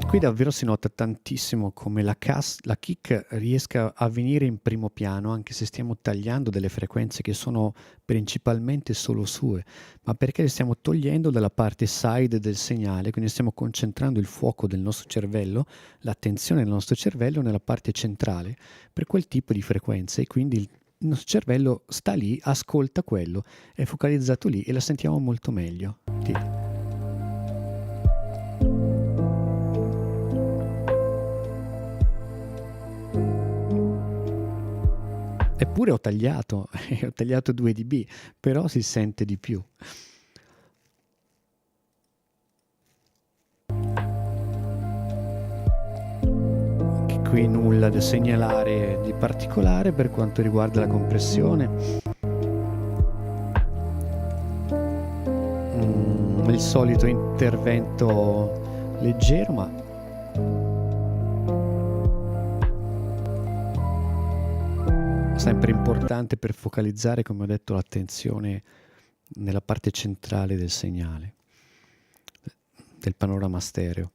Qui davvero si nota tantissimo come la kick riesca a venire in primo piano, anche se stiamo tagliando delle frequenze che sono principalmente solo sue, ma perché le stiamo togliendo dalla parte side del segnale, quindi stiamo concentrando il fuoco del nostro cervello, l'attenzione del nostro cervello nella parte centrale per quel tipo di frequenze, e quindi il nostro cervello sta lì, ascolta quello, è focalizzato lì e la sentiamo molto meglio. Eppure ho tagliato 2 dB, però si sente di più. Anche qui nulla da segnalare di particolare per quanto riguarda la compressione. Il solito intervento leggero, ma sempre importante per focalizzare, come ho detto, l'attenzione nella parte centrale del segnale, del panorama stereo.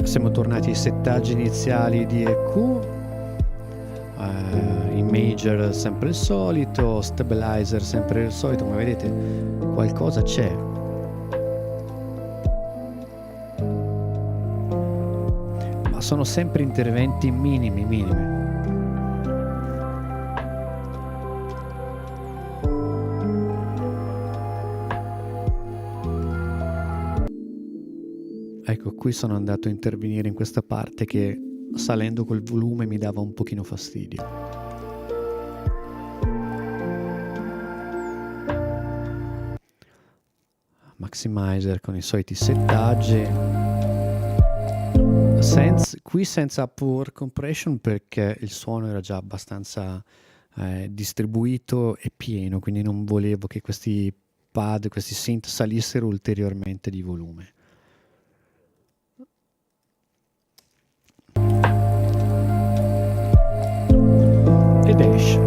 Siamo tornati ai settaggi iniziali di EQ, in major sempre il solito, stabilizer sempre il solito, ma vedete qualcosa c'è. Sono sempre interventi minimi. Ecco, qui sono andato a intervenire in questa parte che salendo col volume mi dava un pochino fastidio. Maximizer con i soliti settaggi. Qui senza power compression perché il suono era già abbastanza distribuito e pieno, quindi non volevo che questi pad, questi synth salissero ulteriormente di volume. Ed esce.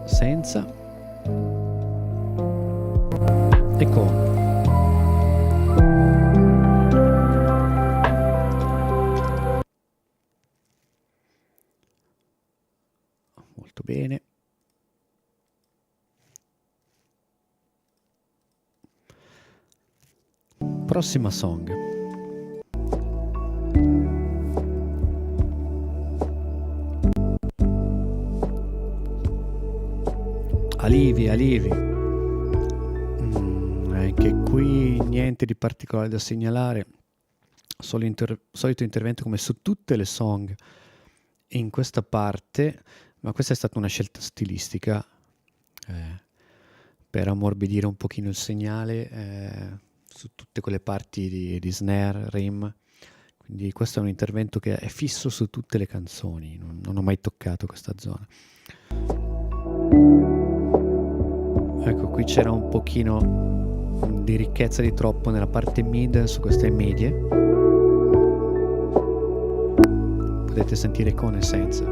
Senza e con. Molto bene. Prossima song. Alivi. Anche qui niente di particolare da segnalare, solito intervento come su tutte le song in questa parte, ma questa è stata una scelta stilistica per ammorbidire un pochino il segnale su tutte quelle parti di snare, rim, quindi questo è un intervento che è fisso su tutte le canzoni, non ho mai toccato questa zona. Ecco, qui c'era un pochino di ricchezza di troppo nella parte mid su queste medie. Potete sentire con e senza.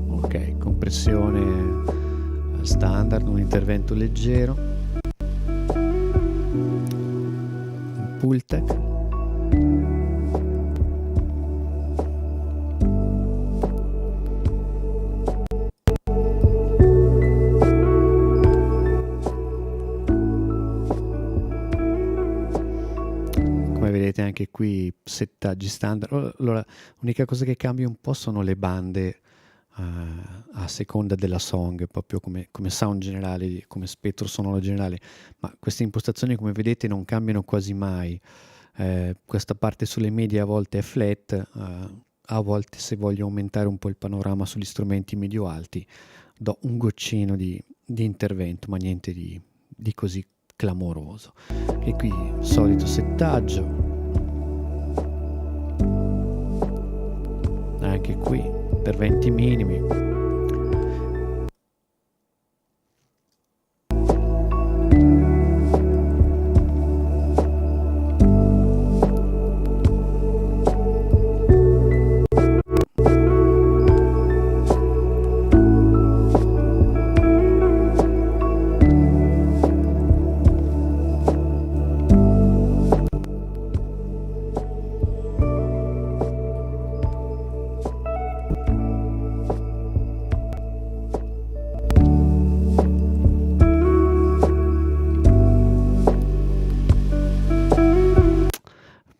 Ok, compressione standard, un intervento leggero, un Pultec, anche qui settaggi standard. Allora, l'unica cosa che cambia un po' sono le bande a seconda della song, proprio come sound generale, come spettro sonoro generale, ma queste impostazioni come vedete non cambiano quasi mai. Questa parte sulle medie a volte è flat, a volte se voglio aumentare un po' il panorama sugli strumenti medio-alti do un goccino di intervento, ma niente di così clamoroso. E qui solito settaggio, anche qui interventi minimi.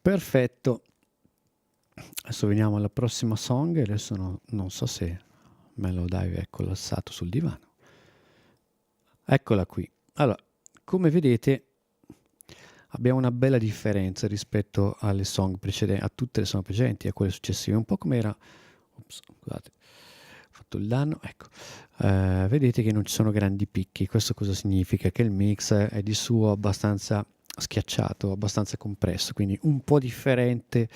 Perfetto, adesso veniamo alla prossima song. Adesso non so se me lo dai, ecco, lasciato sul divano, eccola qui. Allora, come vedete abbiamo una bella differenza rispetto alle song precedenti, a tutte le song precedenti, a quelle successive, un po' come era, scusate, ho fatto il danno, ecco. Vedete che non ci sono grandi picchi. Questo cosa significa? Che il mix è di suo abbastanza schiacciato, abbastanza compresso, quindi un po' differente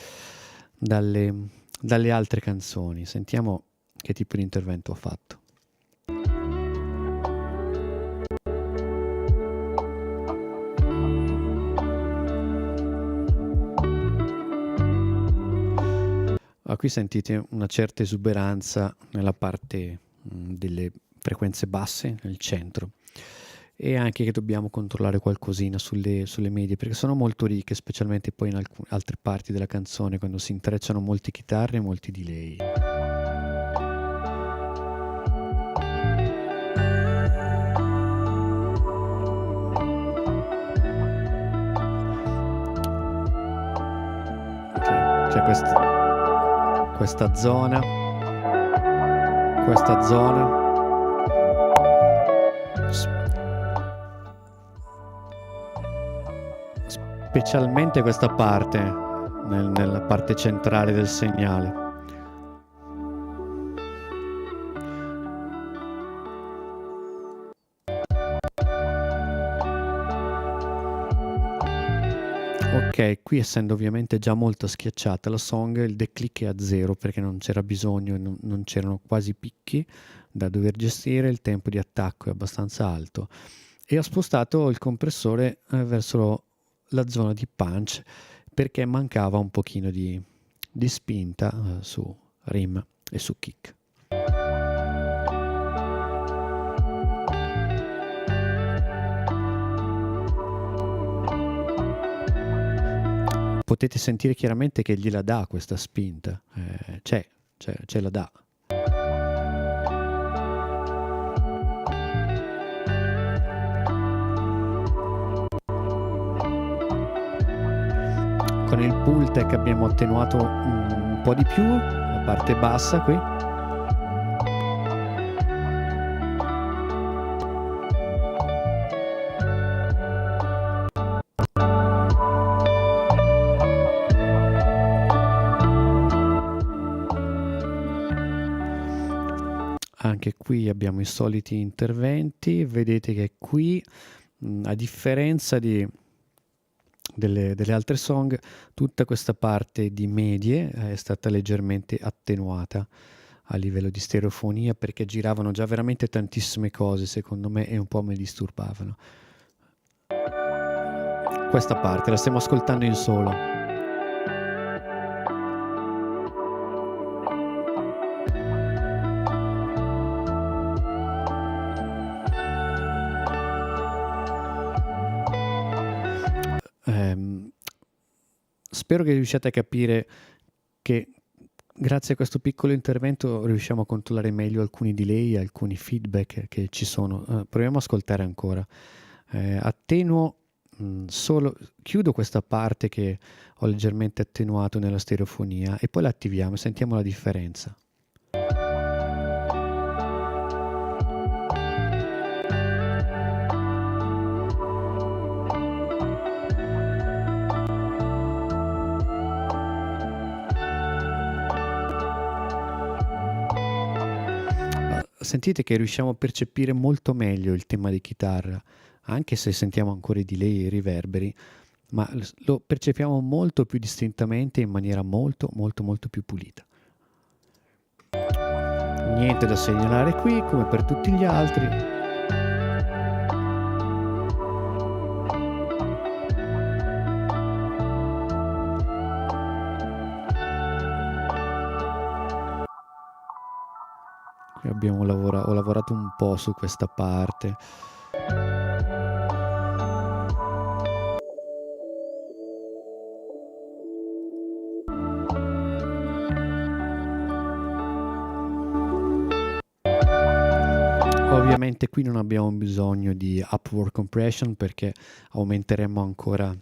dalle altre canzoni. Sentiamo che tipo di intervento ho fatto. Qui sentite una certa esuberanza nella parte delle frequenze basse, nel centro, e anche che dobbiamo controllare qualcosina sulle medie, perché sono molto ricche, specialmente poi in altre parti della canzone, quando si intrecciano molte chitarre e molti delay. Okay. C'è questa zona, specialmente questa parte, nella parte centrale del segnale. Ok, qui essendo ovviamente già molto schiacciata la song, il declic è a 0 perché non c'era bisogno, non c'erano quasi picchi da dover gestire, il tempo di attacco è abbastanza alto e ho spostato il compressore verso la zona di punch perché mancava un pochino di spinta su rim e su kick. Potete sentire chiaramente che gliela dà questa spinta, ce la dà. Con il Pultec abbiamo attenuato un po' di più la parte bassa qui. Anche qui abbiamo i soliti interventi, vedete che qui a differenza delle altre song tutta questa parte di medie è stata leggermente attenuata a livello di stereofonia perché giravano già veramente tantissime cose secondo me e un po' mi disturbavano. Questa parte la stiamo ascoltando in solo. Spero che riusciate a capire che grazie a questo piccolo intervento riusciamo a controllare meglio alcuni delay, alcuni feedback che ci sono. Proviamo ad ascoltare ancora. Attenuo solo chiudo questa parte che ho leggermente attenuato nella stereofonia e poi la attiviamo e sentiamo la differenza. Sentite che riusciamo a percepire molto meglio il tema di chitarra, anche se sentiamo ancora i delay e i riverberi, ma lo percepiamo molto più distintamente in maniera molto più pulita. Niente da segnalare qui, come per tutti gli altri. Ho lavorato un po' su questa parte. Ovviamente qui non abbiamo bisogno di upward compression perché aumenteremo ancora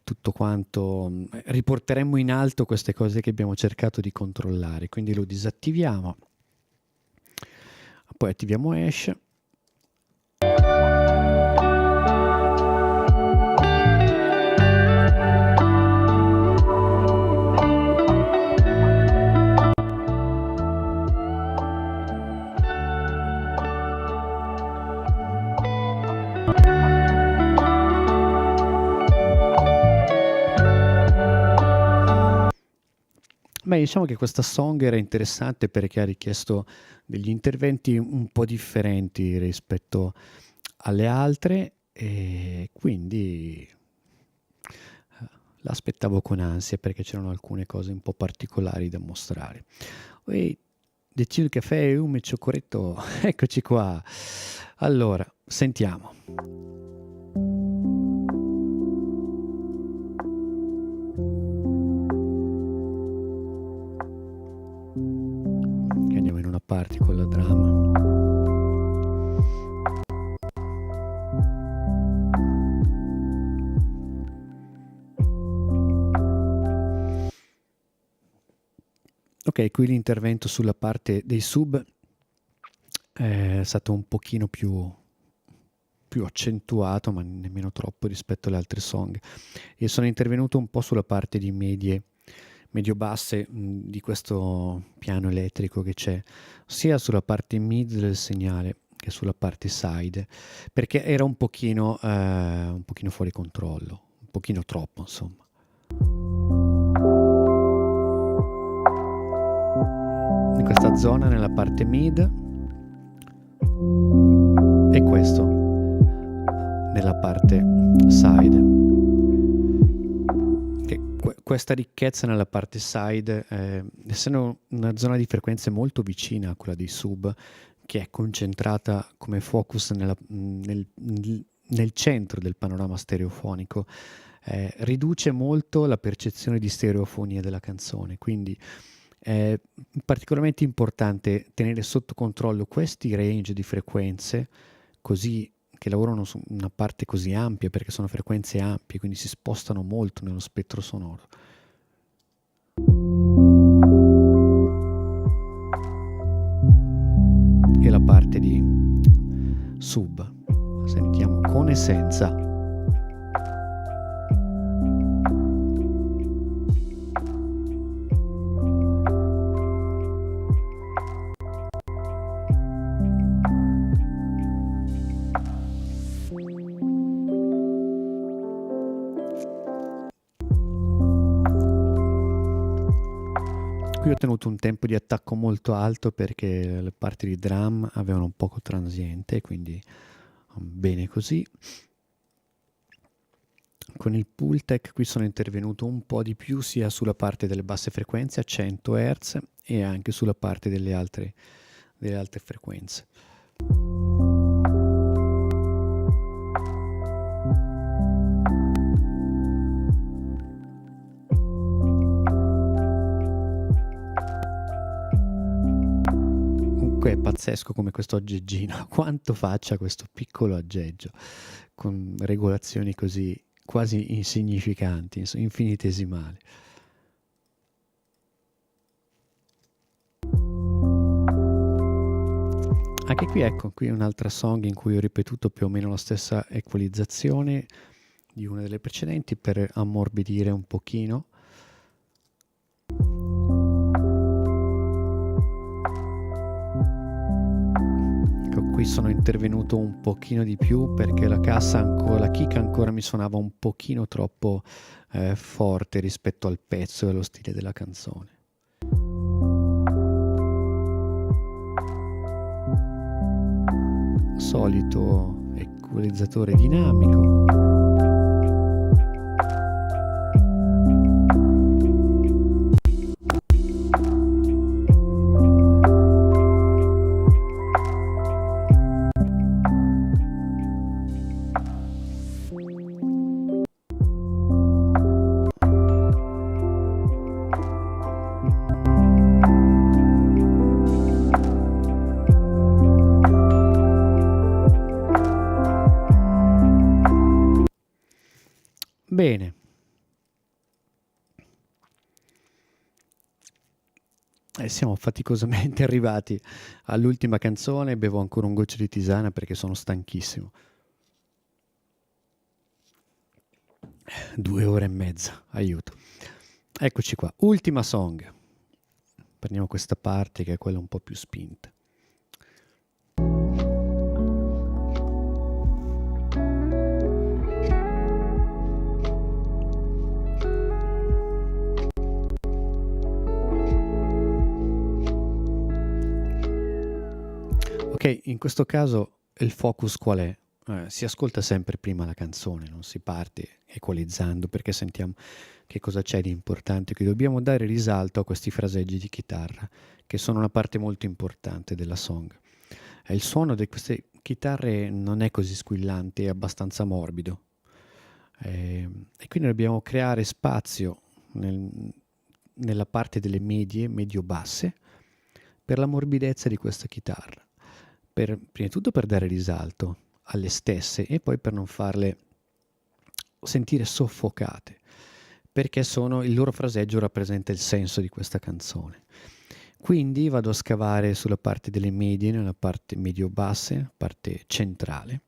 tutto quanto, riporteremo in alto queste cose che abbiamo cercato di controllare, quindi lo disattiviamo, poi attiviamo Hash. Beh, diciamo che questa song era interessante perché ha richiesto degli interventi un po' differenti rispetto alle altre e quindi l'aspettavo con ansia perché c'erano alcune cose un po' particolari da mostrare. Poi Decil Café e un cioccoretto, eccoci qua. Allora, sentiamo. Andiamo in una parte con la drum. Ok, qui l'intervento sulla parte dei sub è stato un pochino più accentuato, ma nemmeno troppo rispetto alle altre song. E sono intervenuto un po' sulla parte di medio-basse di questo piano elettrico che c'è, sia sulla parte mid del segnale che sulla parte side, perché era un pochino fuori controllo, un pochino troppo, insomma. In questa zona nella parte mid e questo nella parte side. Questa ricchezza nella parte side, essendo una zona di frequenze molto vicina a quella dei sub, che è concentrata come focus nel centro del panorama stereofonico, riduce molto la percezione di stereofonia della canzone, quindi è particolarmente importante tenere sotto controllo questi range di frequenze così che lavorano su una parte così ampia, perché sono frequenze ampie, quindi si spostano molto nello spettro sonoro. E la parte di sub, sentiamo con e senza. Qui ho tenuto un tempo di attacco molto alto perché le parti di drum avevano un poco transiente, quindi bene così. Con il Pultec qui sono intervenuto un po' di più sia sulla parte delle basse frequenze a 100 Hz e anche sulla parte delle altre frequenze. Comunque è pazzesco come questo aggeggino, quanto faccia questo piccolo aggeggio, con regolazioni così quasi insignificanti, infinitesimali. Anche qui, ecco, qui un'altra song in cui ho ripetuto più o meno la stessa equalizzazione di una delle precedenti per ammorbidire un pochino. Ecco, qui sono intervenuto un pochino di più perché la cassa ancora, la kick ancora mi suonava un pochino troppo forte rispetto al pezzo e allo stile della canzone. Solito equalizzatore dinamico. Bene. Siamo faticosamente arrivati all'ultima canzone, bevo ancora un goccio di tisana perché sono stanchissimo. 2 ore e mezza, aiuto. Eccoci qua, ultima song. Prendiamo questa parte che è quella un po' più spinta. Ok, in questo caso il focus qual è? Si ascolta sempre prima la canzone, non si parte equalizzando perché sentiamo che cosa c'è di importante, che dobbiamo dare risalto a questi fraseggi di chitarra che sono una parte molto importante della song. Il suono di queste chitarre non è così squillante, è abbastanza morbido e quindi dobbiamo creare spazio nella parte delle medie, medio-basse per la morbidezza di questa chitarra. Prima di tutto per dare risalto alle stesse e poi per non farle sentire soffocate, perché il loro fraseggio rappresenta il senso di questa canzone. Quindi vado a scavare sulla parte delle medie, nella parte medio-basse, parte centrale,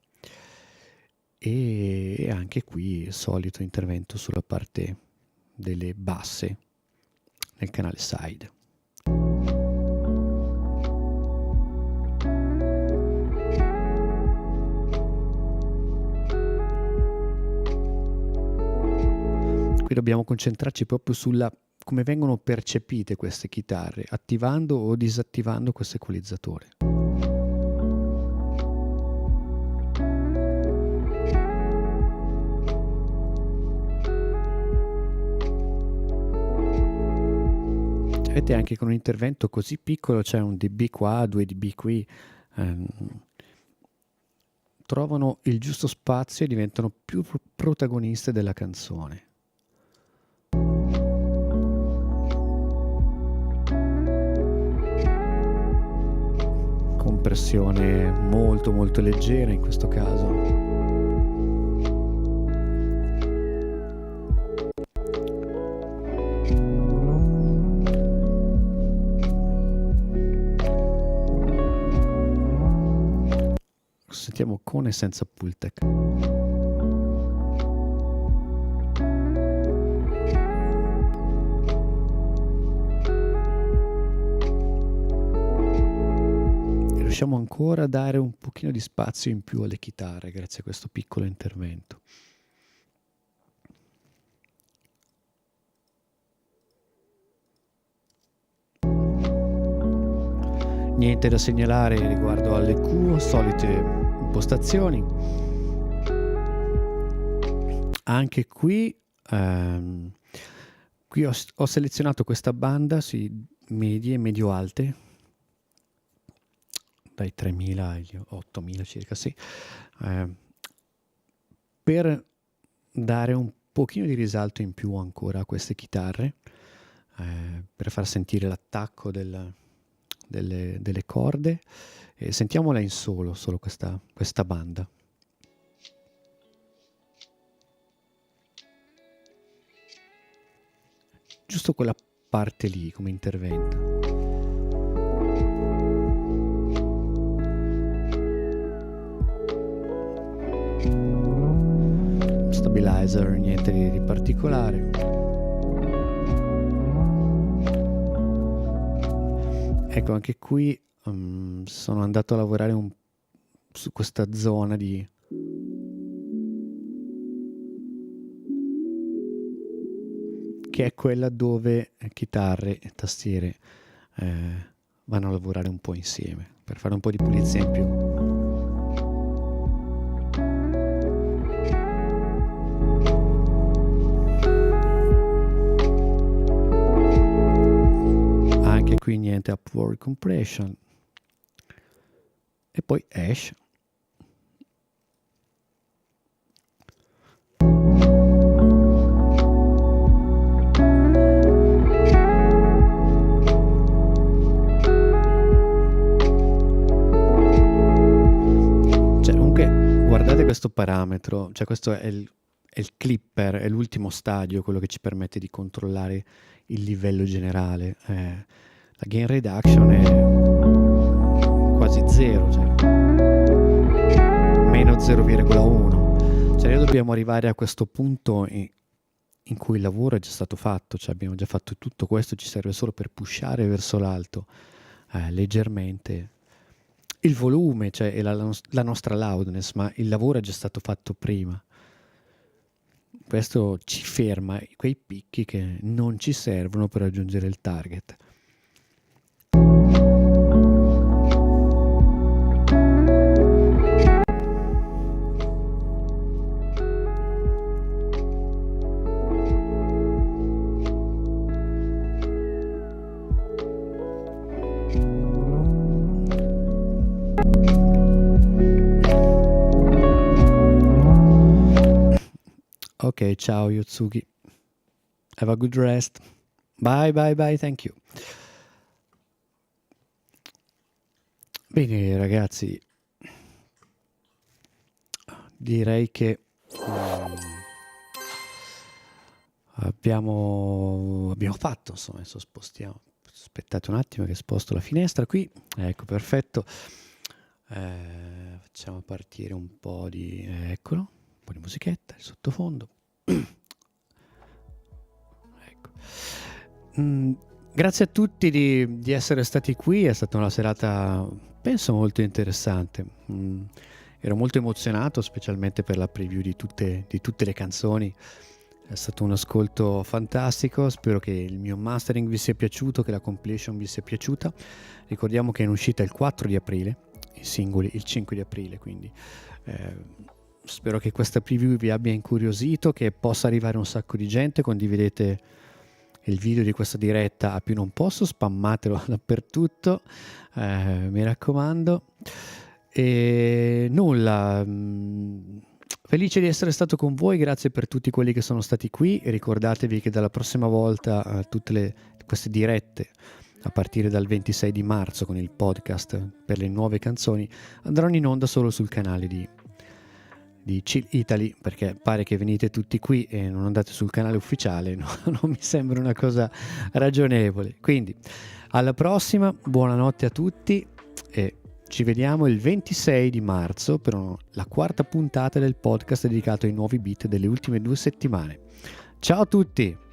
e anche qui il solito intervento sulla parte delle basse nel canale side. Qui dobbiamo concentrarci proprio sulla come vengono percepite queste chitarre, attivando o disattivando questo equalizzatore. Vedete anche con un intervento così piccolo c'è un dB qua, 2 dB qui, trovano il giusto spazio e diventano più protagoniste della canzone. Compressione molto molto leggera in questo caso. Sentiamo con e senza Pultec. Riusciamo ancora a dare un pochino di spazio in più alle chitarre grazie a questo piccolo intervento. Niente da segnalare riguardo alle Q, solite impostazioni. Anche qui, ho selezionato questa banda sui medie e medio-alte, dai 3000 agli 8000 circa, sì, per dare un pochino di risalto in più ancora a queste chitarre, per far sentire l'attacco delle corde, e sentiamola in solo questa banda. Giusto quella parte lì come intervento. Stabilizer, niente di particolare. Ecco, anche qui sono andato a lavorare su questa zona che è quella dove chitarre e tastiere vanno a lavorare un po' insieme per fare un po' di pulizia in più. Anche qui niente upward compression. E poi Ash. Guardate questo parametro, cioè questo è il clipper, è l'ultimo stadio, quello che ci permette di controllare il livello generale. La gain reduction è quasi zero, cioè meno 0,1. Cioè noi dobbiamo arrivare a questo punto in cui il lavoro è già stato fatto, cioè abbiamo già fatto tutto questo, ci serve solo per pushare verso l'alto leggermente il volume, cioè la nostra loudness, ma il lavoro è già stato fatto prima. Questo ci ferma quei picchi che non ci servono per raggiungere il target. Ok, ciao Yotsugi. Have a good rest. Bye, bye, bye, thank you. Bene ragazzi, direi che abbiamo fatto, insomma, adesso spostiamo. Aspettate un attimo che sposto la finestra qui. Ecco, perfetto. Facciamo partire un po' di... eccolo, un po' di musichetta, il sottofondo. Ecco. Grazie a tutti di essere stati qui, è stata una serata, penso, molto interessante. Ero molto emozionato, specialmente per la preview di tutte le canzoni. È stato un ascolto fantastico, spero che il mio mastering vi sia piaciuto, che la compilation vi sia piaciuta. Ricordiamo che è in uscita il 4 di aprile, i singoli il 5 di aprile, quindi spero che questa preview vi abbia incuriosito, che possa arrivare un sacco di gente. Condividete il video di questa diretta a più non posso, spammatelo dappertutto, mi raccomando. E nulla, felice di essere stato con voi, grazie per tutti quelli che sono stati qui, e ricordatevi che dalla prossima volta tutte queste dirette a partire dal 26 di marzo con il podcast per le nuove canzoni andranno in onda solo sul canale di Chill Italy, perché pare che venite tutti qui e non andate sul canale ufficiale, no? Non mi sembra una cosa ragionevole. Quindi alla prossima, buonanotte a tutti e ci vediamo il 26 di marzo per la quarta puntata del podcast dedicato ai nuovi beat delle ultime 2 settimane. Ciao a tutti!